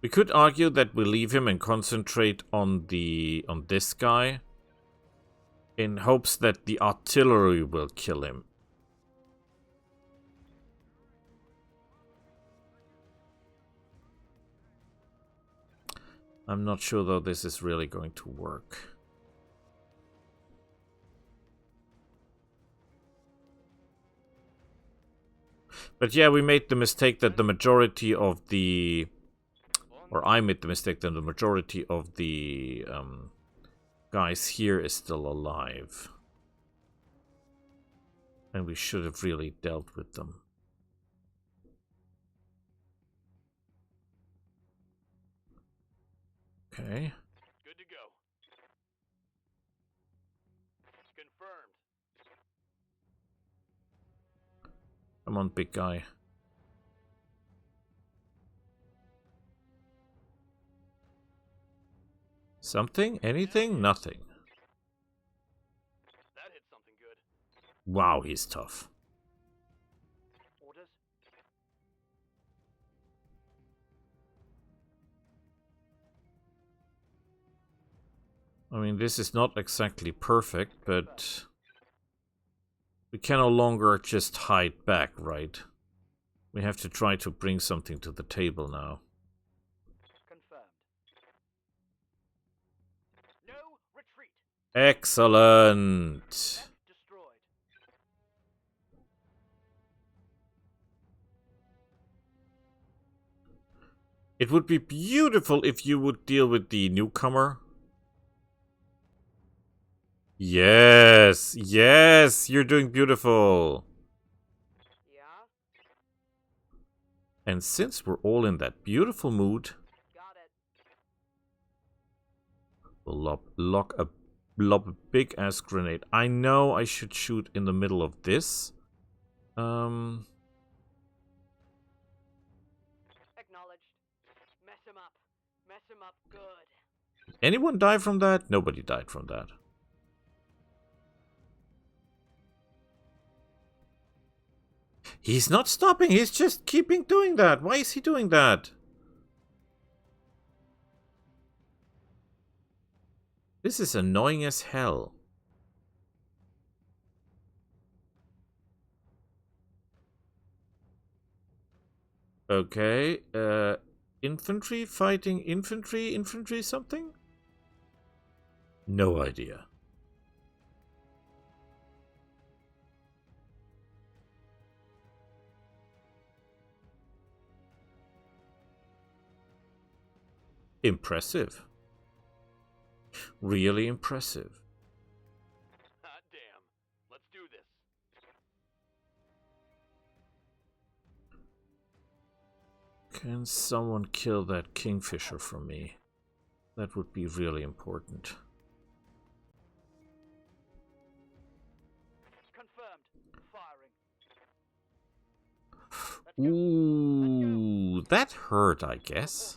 We could argue that we leave him and concentrate on this guy in hopes that the artillery will kill him. I'm not sure though this is really going to work. But yeah, we made the mistake that the majority of the... Or I made the mistake that the majority of the guys here is still alive. And we should have really dealt with them. Okay. Good to go. Confirmed. Come on, big guy. Something? Anything? Nothing. That hit something good. Wow, he's tough. Orders. I mean, this is not exactly perfect, but we can no longer just hide back, right? We have to try to bring something to the table now. Confirmed. No retreat. Excellent! Destroyed. It would be beautiful if you would deal with the newcomer. Yes, yes, you're doing beautiful. Yeah? And since we're all in that beautiful mood, Got it. we'll lob a big ass grenade. I know I should shoot in the middle of this. Acknowledged. Mess him up. Mess him up good. Anyone die from that? Nobody died from that. He's not stopping, he's just keeping doing that. Why is he doing that? This is annoying as hell. Okay, infantry fighting infantry something? No idea. Impressive. Really impressive. Hot damn. Let's do this. Can someone kill that kingfisher for me? That would be really important. Ooh, that hurt, I guess.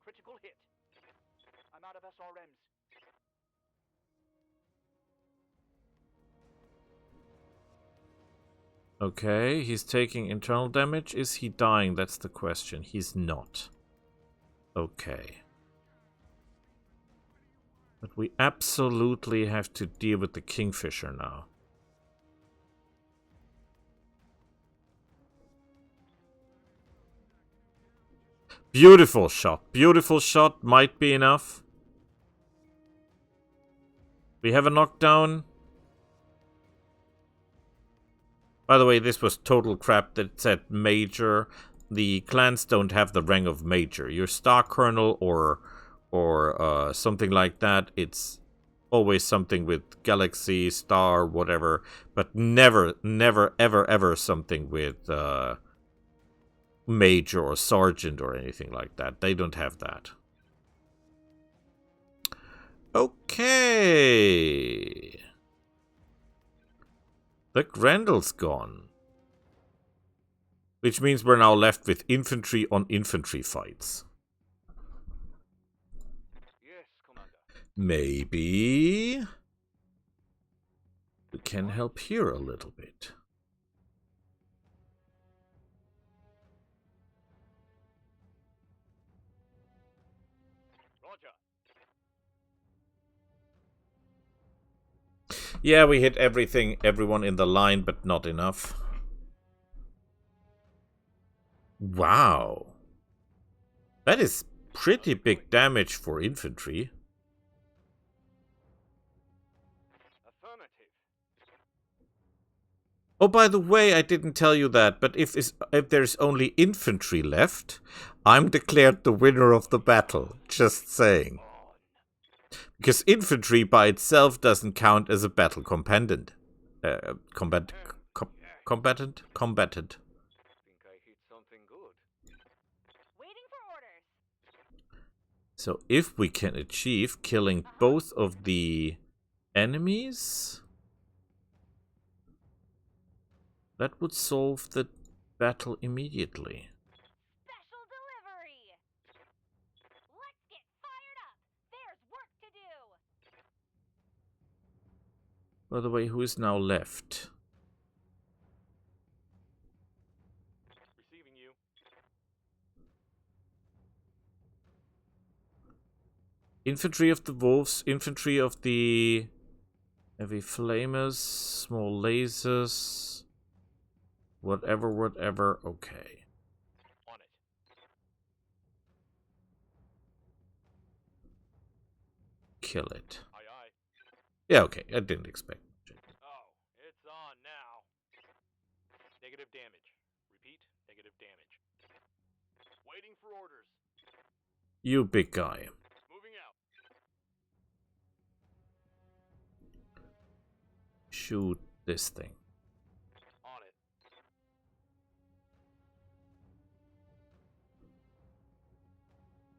Critical hit. I'm out of SRMs. Okay, he's taking internal damage. Is he dying? That's the question. He's not. Okay. But we absolutely have to deal with the Kingfisher now. Beautiful shot. Beautiful shot. Might be enough. We have a knockdown. By the way, this was total crap that said Major. The clans don't have the rank of Major. Your Star Colonel or something like that, it's always something with Galaxy, Star, whatever. But never, ever something with Major or Sergeant or anything like that. They don't have that. Okay. The Grendel's gone. Which means we're now left with infantry on infantry fights. Yes, Commander. Maybe we can help here a little bit. Roger. Yeah, we hit everyone in the line, but not enough. Wow. That is pretty big damage for infantry. Affirmative. Oh, by the way, I didn't tell you that, but if there's only infantry left, I'm declared the winner of the battle. Just saying. Because infantry by itself doesn't count as a battle combatant. Combatant. Think I hit something good. Waiting for orders. So if we can achieve killing both of the enemies, that would solve the battle immediately. Special delivery. Let's get fired up. There's work to do. By the way, who is now left? Receiving you. Infantry of the wolves, infantry of the heavy flamers, small lasers, whatever. Okay. On it. Kill it. Aye, aye. Yeah, okay. I didn't expect. Oh, it's on now. Negative damage. Repeat, negative damage. Waiting for orders. You big guy. Moving out. Shoot this thing. On it.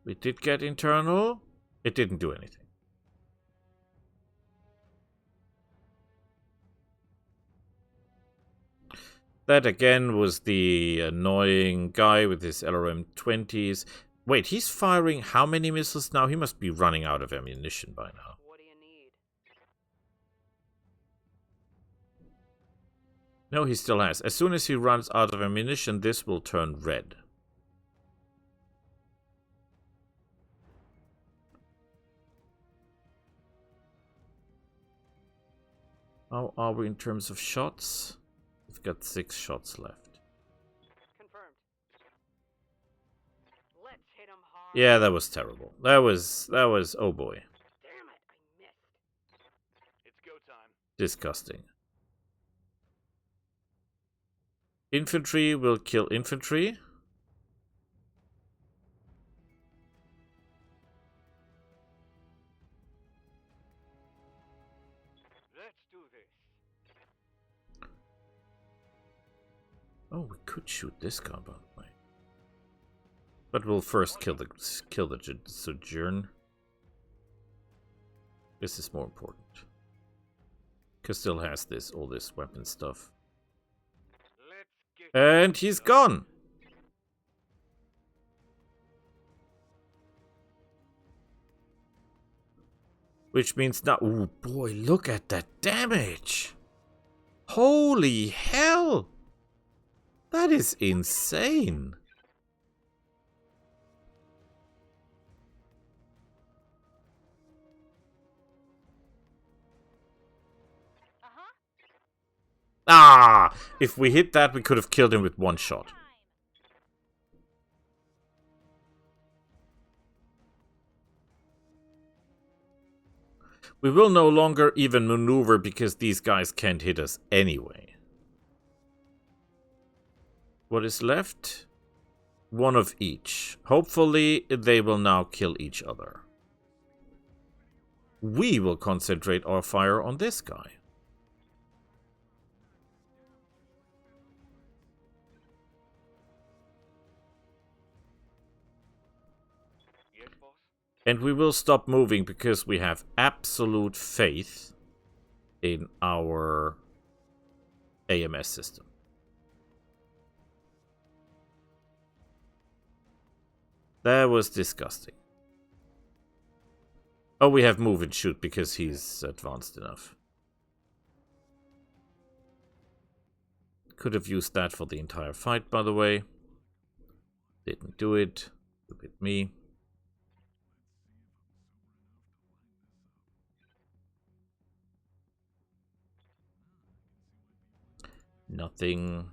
We did get internal. It didn't do anything. That again was the annoying guy with his LRM-20s. Wait, he's firing how many missiles now? He must be running out of ammunition by now. What do you need? No, he still has. As soon as he runs out of ammunition, this will turn red. How are we in terms of shots? We've got 6 shots left. Confirmed. Let's hit him hard. Yeah, that was terrible. That was oh boy. Damn it, I missed. It's go time. Disgusting. Infantry will kill infantry. Let's do this. Oh, we could shoot this gun, by the way. But we'll first kill the Sojourn. This is more important. Cause still has all this weapon stuff. Let's get And he's gone. Which means now... Ooh, boy, look at that damage! Holy hell! That is insane! Ah! If we hit that, we could have killed him with one shot. We will no longer even maneuver because these guys can't hit us anyway. What is left? One of each. Hopefully, they will now kill each other. We will concentrate our fire on this guy. Yes, boss? And we will stop moving because we have absolute faith in our AMS system. That was disgusting. Oh, we have move and shoot because he's advanced enough. Could have used that for the entire fight, by the way. Didn't do it. Look at me. Nothing.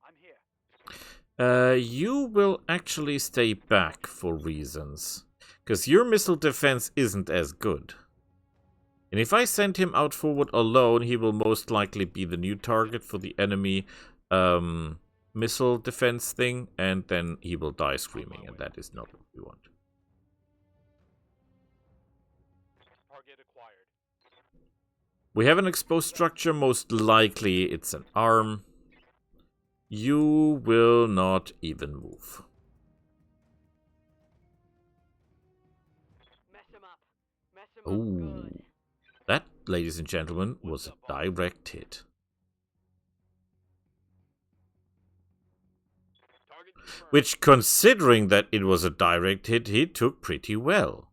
I'm here. You will actually stay back for reasons. Because your missile defense isn't as good. And if I send him out forward alone, he will most likely be the new target for the enemy missile defense thing. And then he will die screaming, and that is not what we want. Target acquired. We have an exposed structure. Most likely it's an arm. You will not even move. Mess him up. Mess him up Ooh. good. That, ladies and gentlemen, was a direct hit. Target confirmed. Which, considering that it was a direct hit, he took pretty well.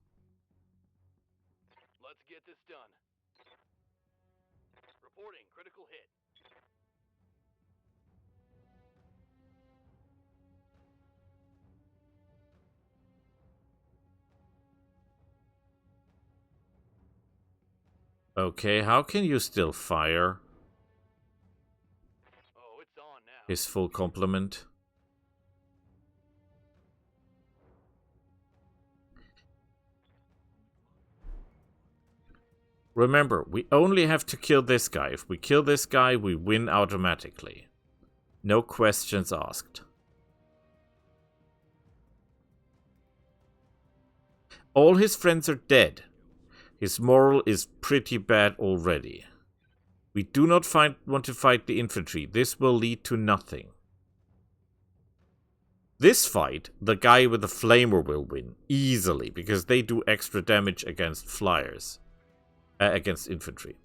Let's get this done. Reporting critical hit. Okay, how can you still fire? Oh, it's on now. His full complement. Remember, we only have to kill this guy. If we kill this guy, we win automatically. No questions asked. All his friends are dead. His moral is pretty bad already. We do not want to fight the infantry. This will lead to nothing. This fight, the guy with the flamer will win easily because they do extra damage against flyers. Against infantry.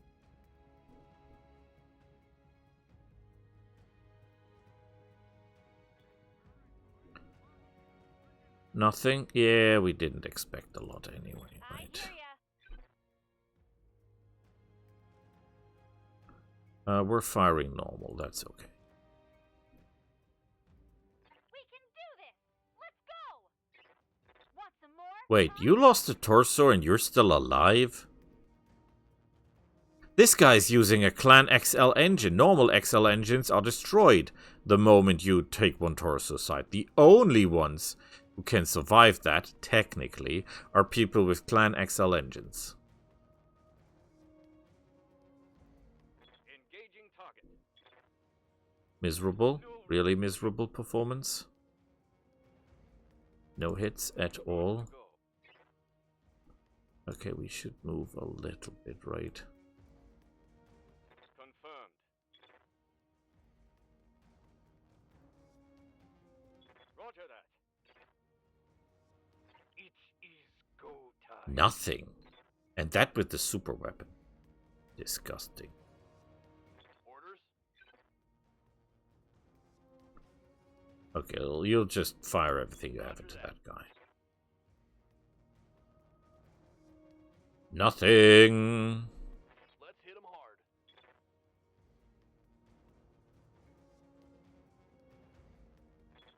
Nothing? Yeah, we didn't expect a lot anyway, I right? hear ya. We're firing normal, that's okay. We can do this. Let's go. Want some more? Wait, you lost a torso and you're still alive? This guy's using a Clan XL engine. Normal XL engines are destroyed the moment you take one torso side. The only ones who can survive that, technically, are people with Clan XL engines. Engaging target. Miserable? Really miserable performance? No hits at all. Go. Okay, we should move a little bit, right? Confirmed. Roger that. It is go time. Nothing. And that with the super weapon. Disgusting. Orders? Okay, well, you'll just fire everything you have into that guy. Nothing. Let's hit him hard.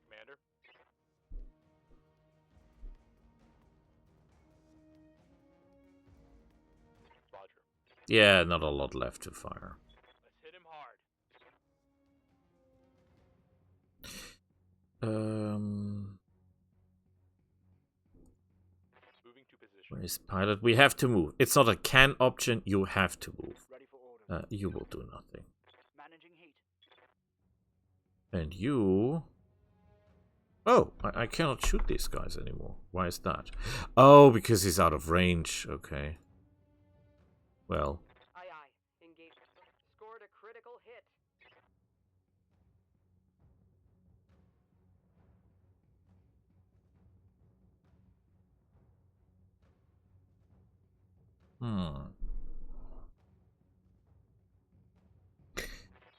Commander? Roger. Yeah, not a lot left to fire. Let's hit him hard. Moving to position. Where is pilot? We have to move. It's not a can option. You have to move. Ready for orders. You will do nothing. Managing heat. And you... Oh, I cannot shoot these guys anymore. Why is that? Oh, because he's out of range. Okay. Well, Aye, aye. Engaged. Scored a critical hit.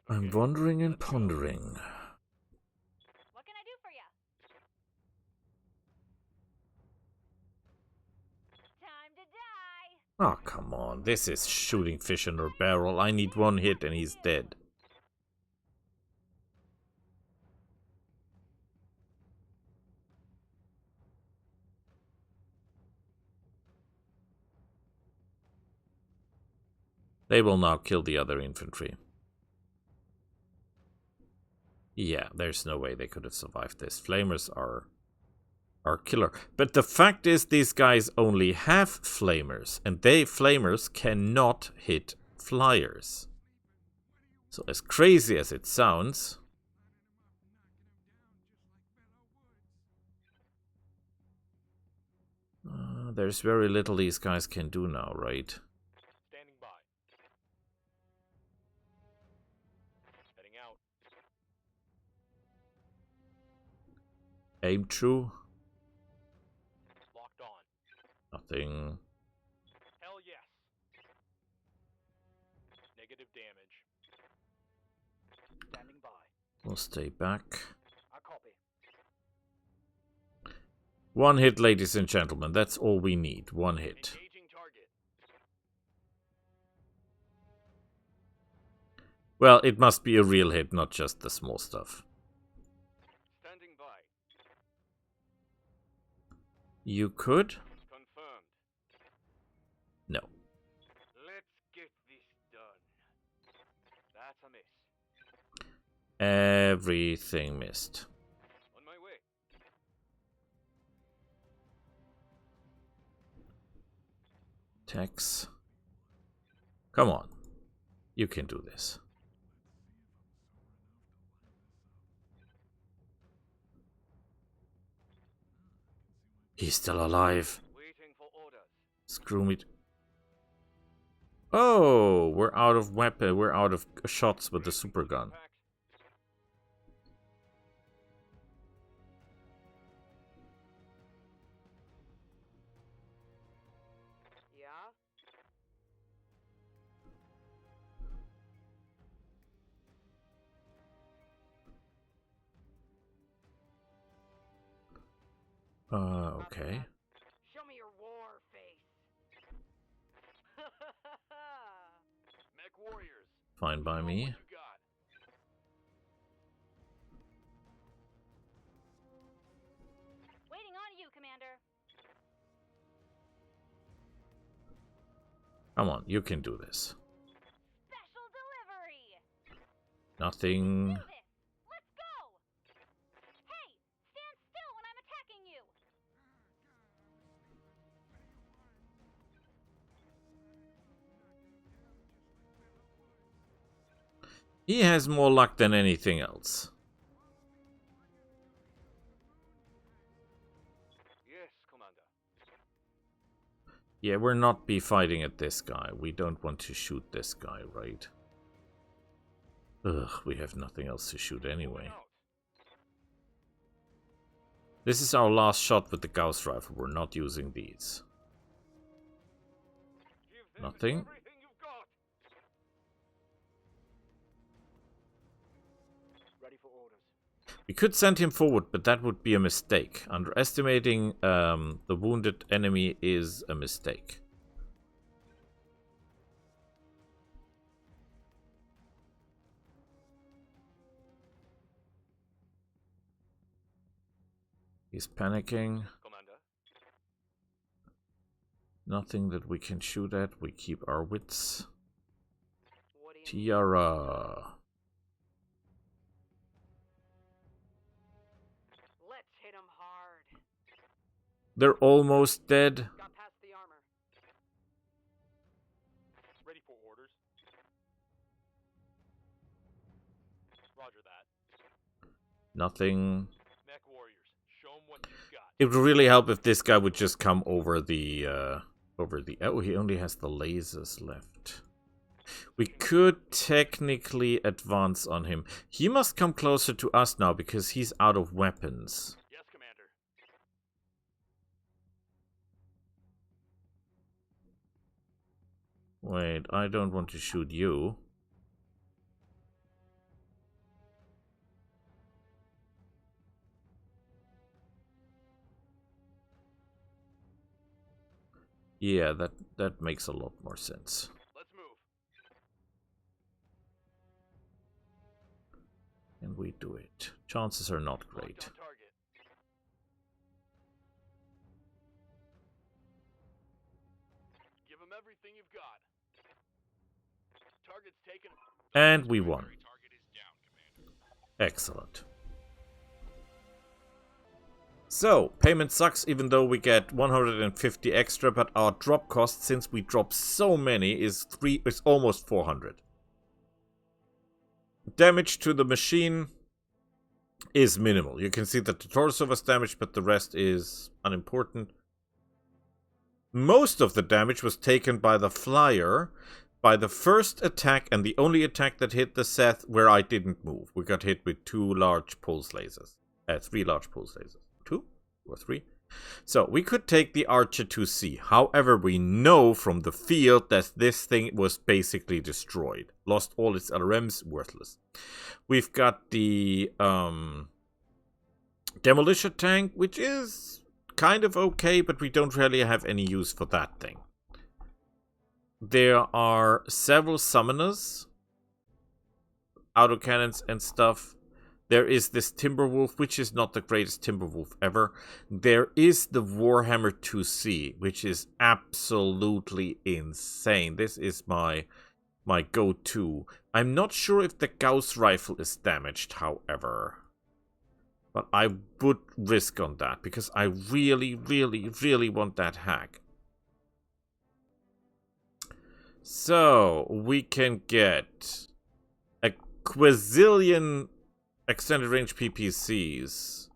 I'm wondering and pondering. What can I do for you? Time to die. Oh, come on. This is shooting fish in a barrel. I need one hit and he's dead. They will now kill the other infantry. Yeah, there's no way they could have survived this. Flamers are killer. But the fact is, these guys only have flamers, and flamers cannot hit flyers. So as crazy as it sounds, there's very little these guys can do now, right? Standing by. Heading out. Aim true. Locked on. Nothing. Hell yes. Negative damage. Standing by. We'll stay back. I copy. One hit, ladies and gentlemen. That's all we need. One hit. Engaging target. Well, it must be a real hit, not just the small stuff. Standing by. You could? Confirmed. No. Let's get this done. That's a miss. Everything missed. On my way. Tex. Come on. You can do this. He's still alive. Waiting for orders. Screw me. Oh, we're out of weapon. We're out of shots with the super gun. Impact. Yeah? Okay. Show me your war face. Mech warriors. Fine by me. What you got? Waiting on you, Commander. Come on, you can do this. Special delivery. Nothing. Do this. Let's go. Hey, stand still when I'm attacking you. He has more luck than anything else. Yes, Commander. Yeah, we're not be fighting at this guy. We don't want to shoot this guy, right? Ugh, we have nothing else to shoot anyway. Out. This is our last shot with the Gauss rifle. We're not using these. Give them Nothing. everything you've got. Ready for orders. We could send him forward, but that would be a mistake. Underestimating the wounded enemy is a mistake. He's panicking. Commander. Nothing that we can shoot at. We keep our wits. What do you Tiara. Let's hit him hard. They're almost dead. Got past the armor. Ready for orders. Roger that. Nothing. Mech warriors, show 'em what you've got. It would really help if this guy would just come over the oh, he only has the lasers left. We could technically advance on him. He must come closer to us now because he's out of weapons. Yes, Commander. Wait, I don't want to shoot you. Yeah, that makes a lot more sense. Let's move. And we do it. Chances are not great. Locked on target. Give 'em everything you've got. Target's taken. And we won. Target is down, Commander. Excellent. So, payment sucks even though we get 150 extra, but our drop cost, since we drop so many, is almost 400. Damage to the machine is minimal. You can see that the torso was damaged, but the rest is unimportant. Most of the damage was taken by the flyer, by the first attack, and the only attack that hit the Seth where I didn't move. We got hit with 2 large pulse lasers. 3 large pulse lasers. 2 or 3? So, we could take the Archer 2C. However, we know from the field that this thing was basically destroyed. Lost all its LRMs, worthless. We've got the Demolition Tank, which is kind of okay, but we don't really have any use for that thing. There are several summoners, autocannons and stuff. There is this Timberwolf, which is not the greatest Timberwolf ever. There is the Warhammer 2C, which is absolutely insane. This is my go-to. I'm not sure if the Gauss rifle is damaged, however. But I would risk on that, because I really, really, really want that hack. So, we can get a quazillion extended range PPCs.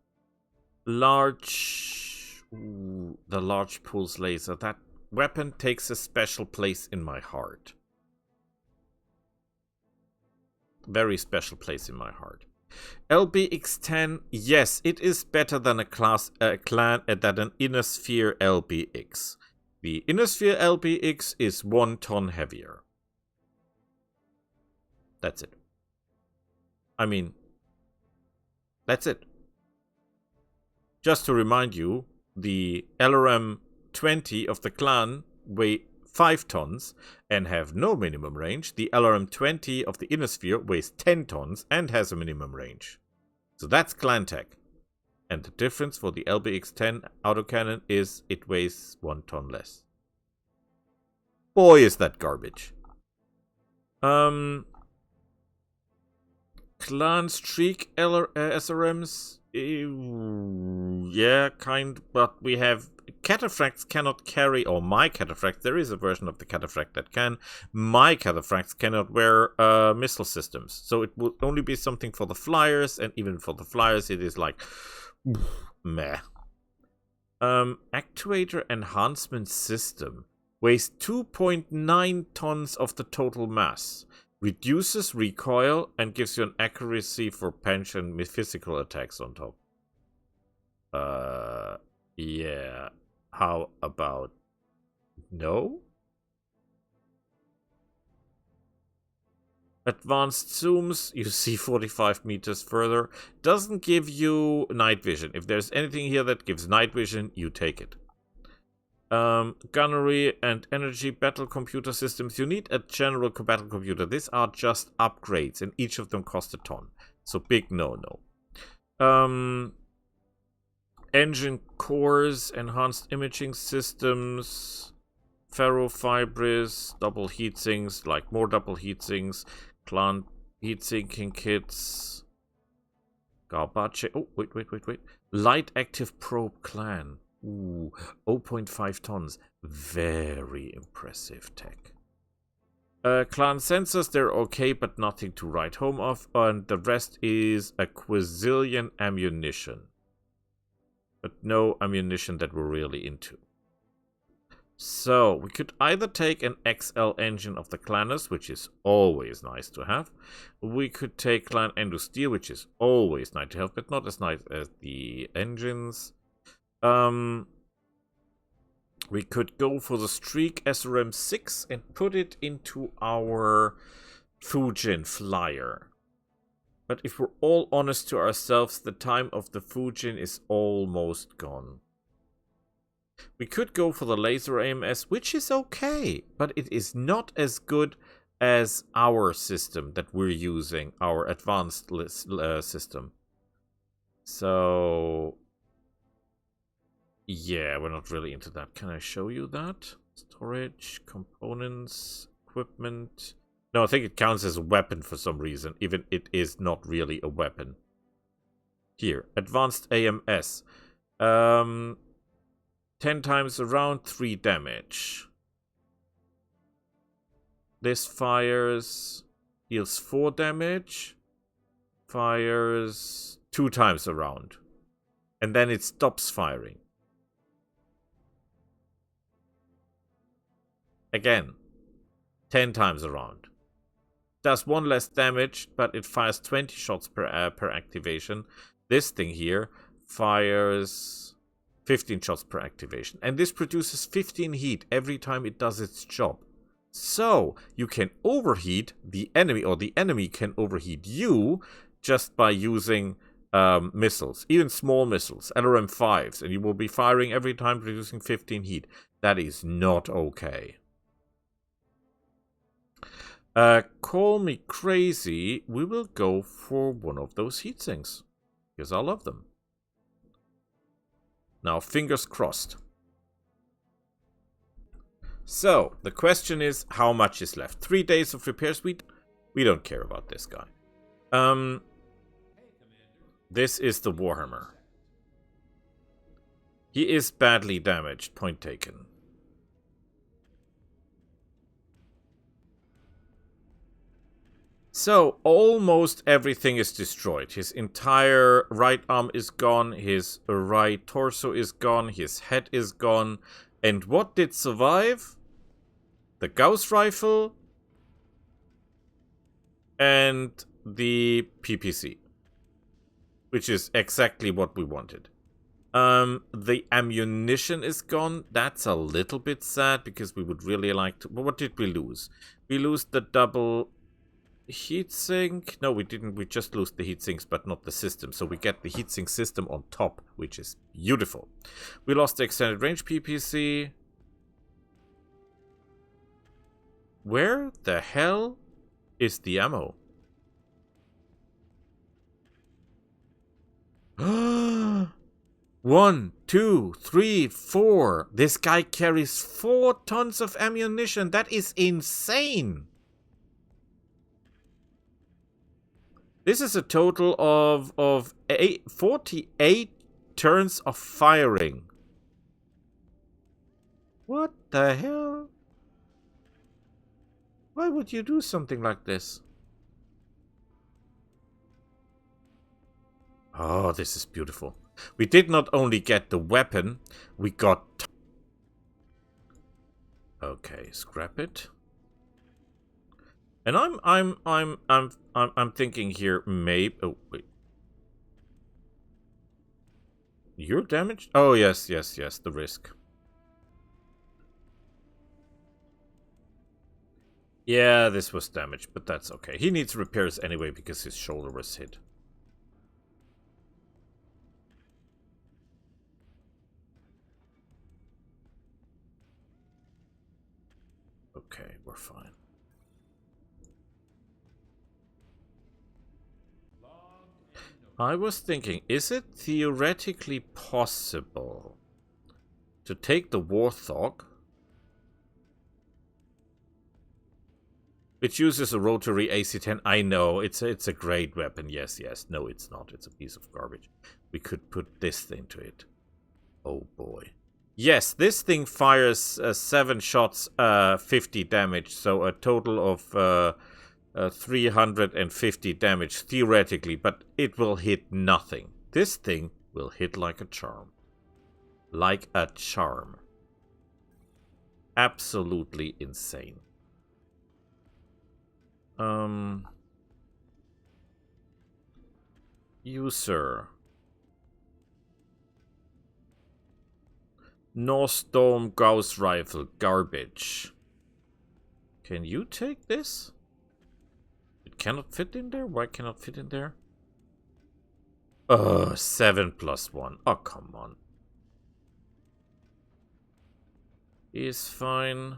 Large... Ooh, the large pulse laser. That weapon takes a special place in my heart. Very special place in my heart. LBX-10, yes, it is better than than an Inner Sphere LBX. The Inner Sphere LBX is 1 ton heavier. That's it. I mean, that's it. Just to remind you, the LRM 20 of the clan weigh 5 tons and have no minimum range. The LRM 20 of the Inner Sphere weighs 10 tons and has a minimum range. So that's clan tech. And the difference for the LBX-10 autocannon is it weighs 1 ton less. Boy, is that garbage. Clan Streak SRMs? Yeah, but we have... Cataphracts cannot carry, or my Cataphracts, there is a version of the Cataphract that can. My Cataphracts cannot wear missile systems. So it will only be something for the flyers, and even for the flyers it is like... meh. Actuator Enhancement System weighs 2.9 tons of the total mass. Reduces recoil and gives you an accuracy for punch and physical attacks on top. Yeah. How about no? Advanced zooms, you see 45 meters further. Doesn't give you night vision. If there's anything here that gives night vision, you take it. Gunnery and energy battle computer systems. You need a general battle computer. These are just upgrades, and each of them cost a ton. So big no-no. engine cores, enhanced imaging systems, ferrofibris, double heatsinks, like more double heatsinks, clan heatsinking kits, garbage. Oh, wait. Light active probe clan. Ooh, 0.5 tons. Very impressive tech. Clan sensors, they're okay, but nothing to write home of. And the rest is a quazillion ammunition. But no ammunition that we're really into. So, we could either take an XL engine of the Clanners, which is always nice to have. We could take Clan Endosteel, which is always nice to have, but not as nice as the engines. We could go for the Streak SRM-6 and put it into our Fujin Flyer. But if we're all honest to ourselves, the time of the Fujin is almost gone. We could go for the Laser AMS, which is okay, but it is not as good as our system that we're using, our advanced system. So, yeah, we're not really into that. Can I show you that? Storage, components, equipment. No, I think it counts as a weapon for some reason, even it is not really a weapon. Here, advanced AMS. 10 times around, 3 damage. This fires, deals 4 damage. Fires 2 times around. And then it stops firing. Again, 10 times around. Does 1 less damage, but it fires 20 shots per activation. This thing here fires 15 shots per activation. And this produces 15 heat every time it does its job. So, you can overheat the enemy, or the enemy can overheat you just by using missiles. Even small missiles, LRM-5s. And you will be firing every time, producing 15 heat. That is not okay. Call me crazy, we will go for one of those heatsinks. Because I love them. Now, fingers crossed. So, the question is, how much is left? 3 days of repairs? We don't care about this guy. This is the Warhammer. He is badly damaged, point taken. So, almost everything is destroyed. His entire right arm is gone, his right torso is gone, his head is gone. And what did survive? The Gauss rifle and the PPC. Which is exactly what we wanted. The ammunition is gone. That's a little bit sad, because we would really like to... But what did we lose? We lose the double... heatsink? No, we didn't. We just lose the heatsinks, but not the system. So we get the heatsink system on top, which is beautiful. We lost the extended range PPC. Where the hell is the ammo? 1, 2, 3, 4. This guy carries 4 tons of ammunition. That is insane. This is a total of 48 turns of firing. What the hell? Why would you do something like this? Oh, this is beautiful. We did not only get the weapon, we got... Okay, scrap it. And I'm thinking here, maybe... Oh, wait. You're damaged? Oh, yes, the risk. Yeah, this was damaged, but that's okay. He needs repairs anyway because his shoulder was hit. Okay, we're fine. I was thinking, is it theoretically possible to take the Warthog, which uses a rotary AC-10? I know, it's a great weapon. Yes, yes. No, it's not. It's a piece of garbage. We could put this thing to it. Oh, boy. Yes, this thing fires 7 shots, 50 damage. So a total of 350 damage, theoretically. But it will hit nothing. This thing will hit like a charm. Like a charm. Absolutely insane. You, sir. North Dome Gauss Rifle. Garbage. Can you take this? It cannot fit in there? Why cannot fit in there? 7+1. Oh, come on. He's fine.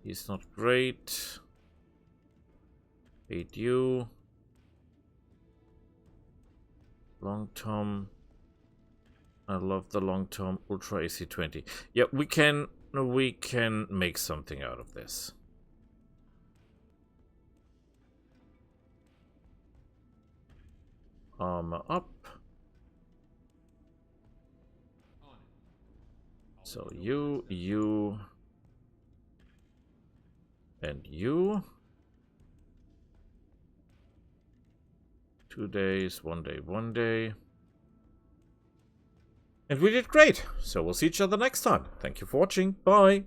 He's not great. Hate you. Long Tom. I love the Long Tom Ultra AC-20. Yeah, we can make something out of this. Armor up. So you, and you. 2 days, 1 day, 1 day. And we did great. So we'll see each other next time. Thank you for watching. Bye.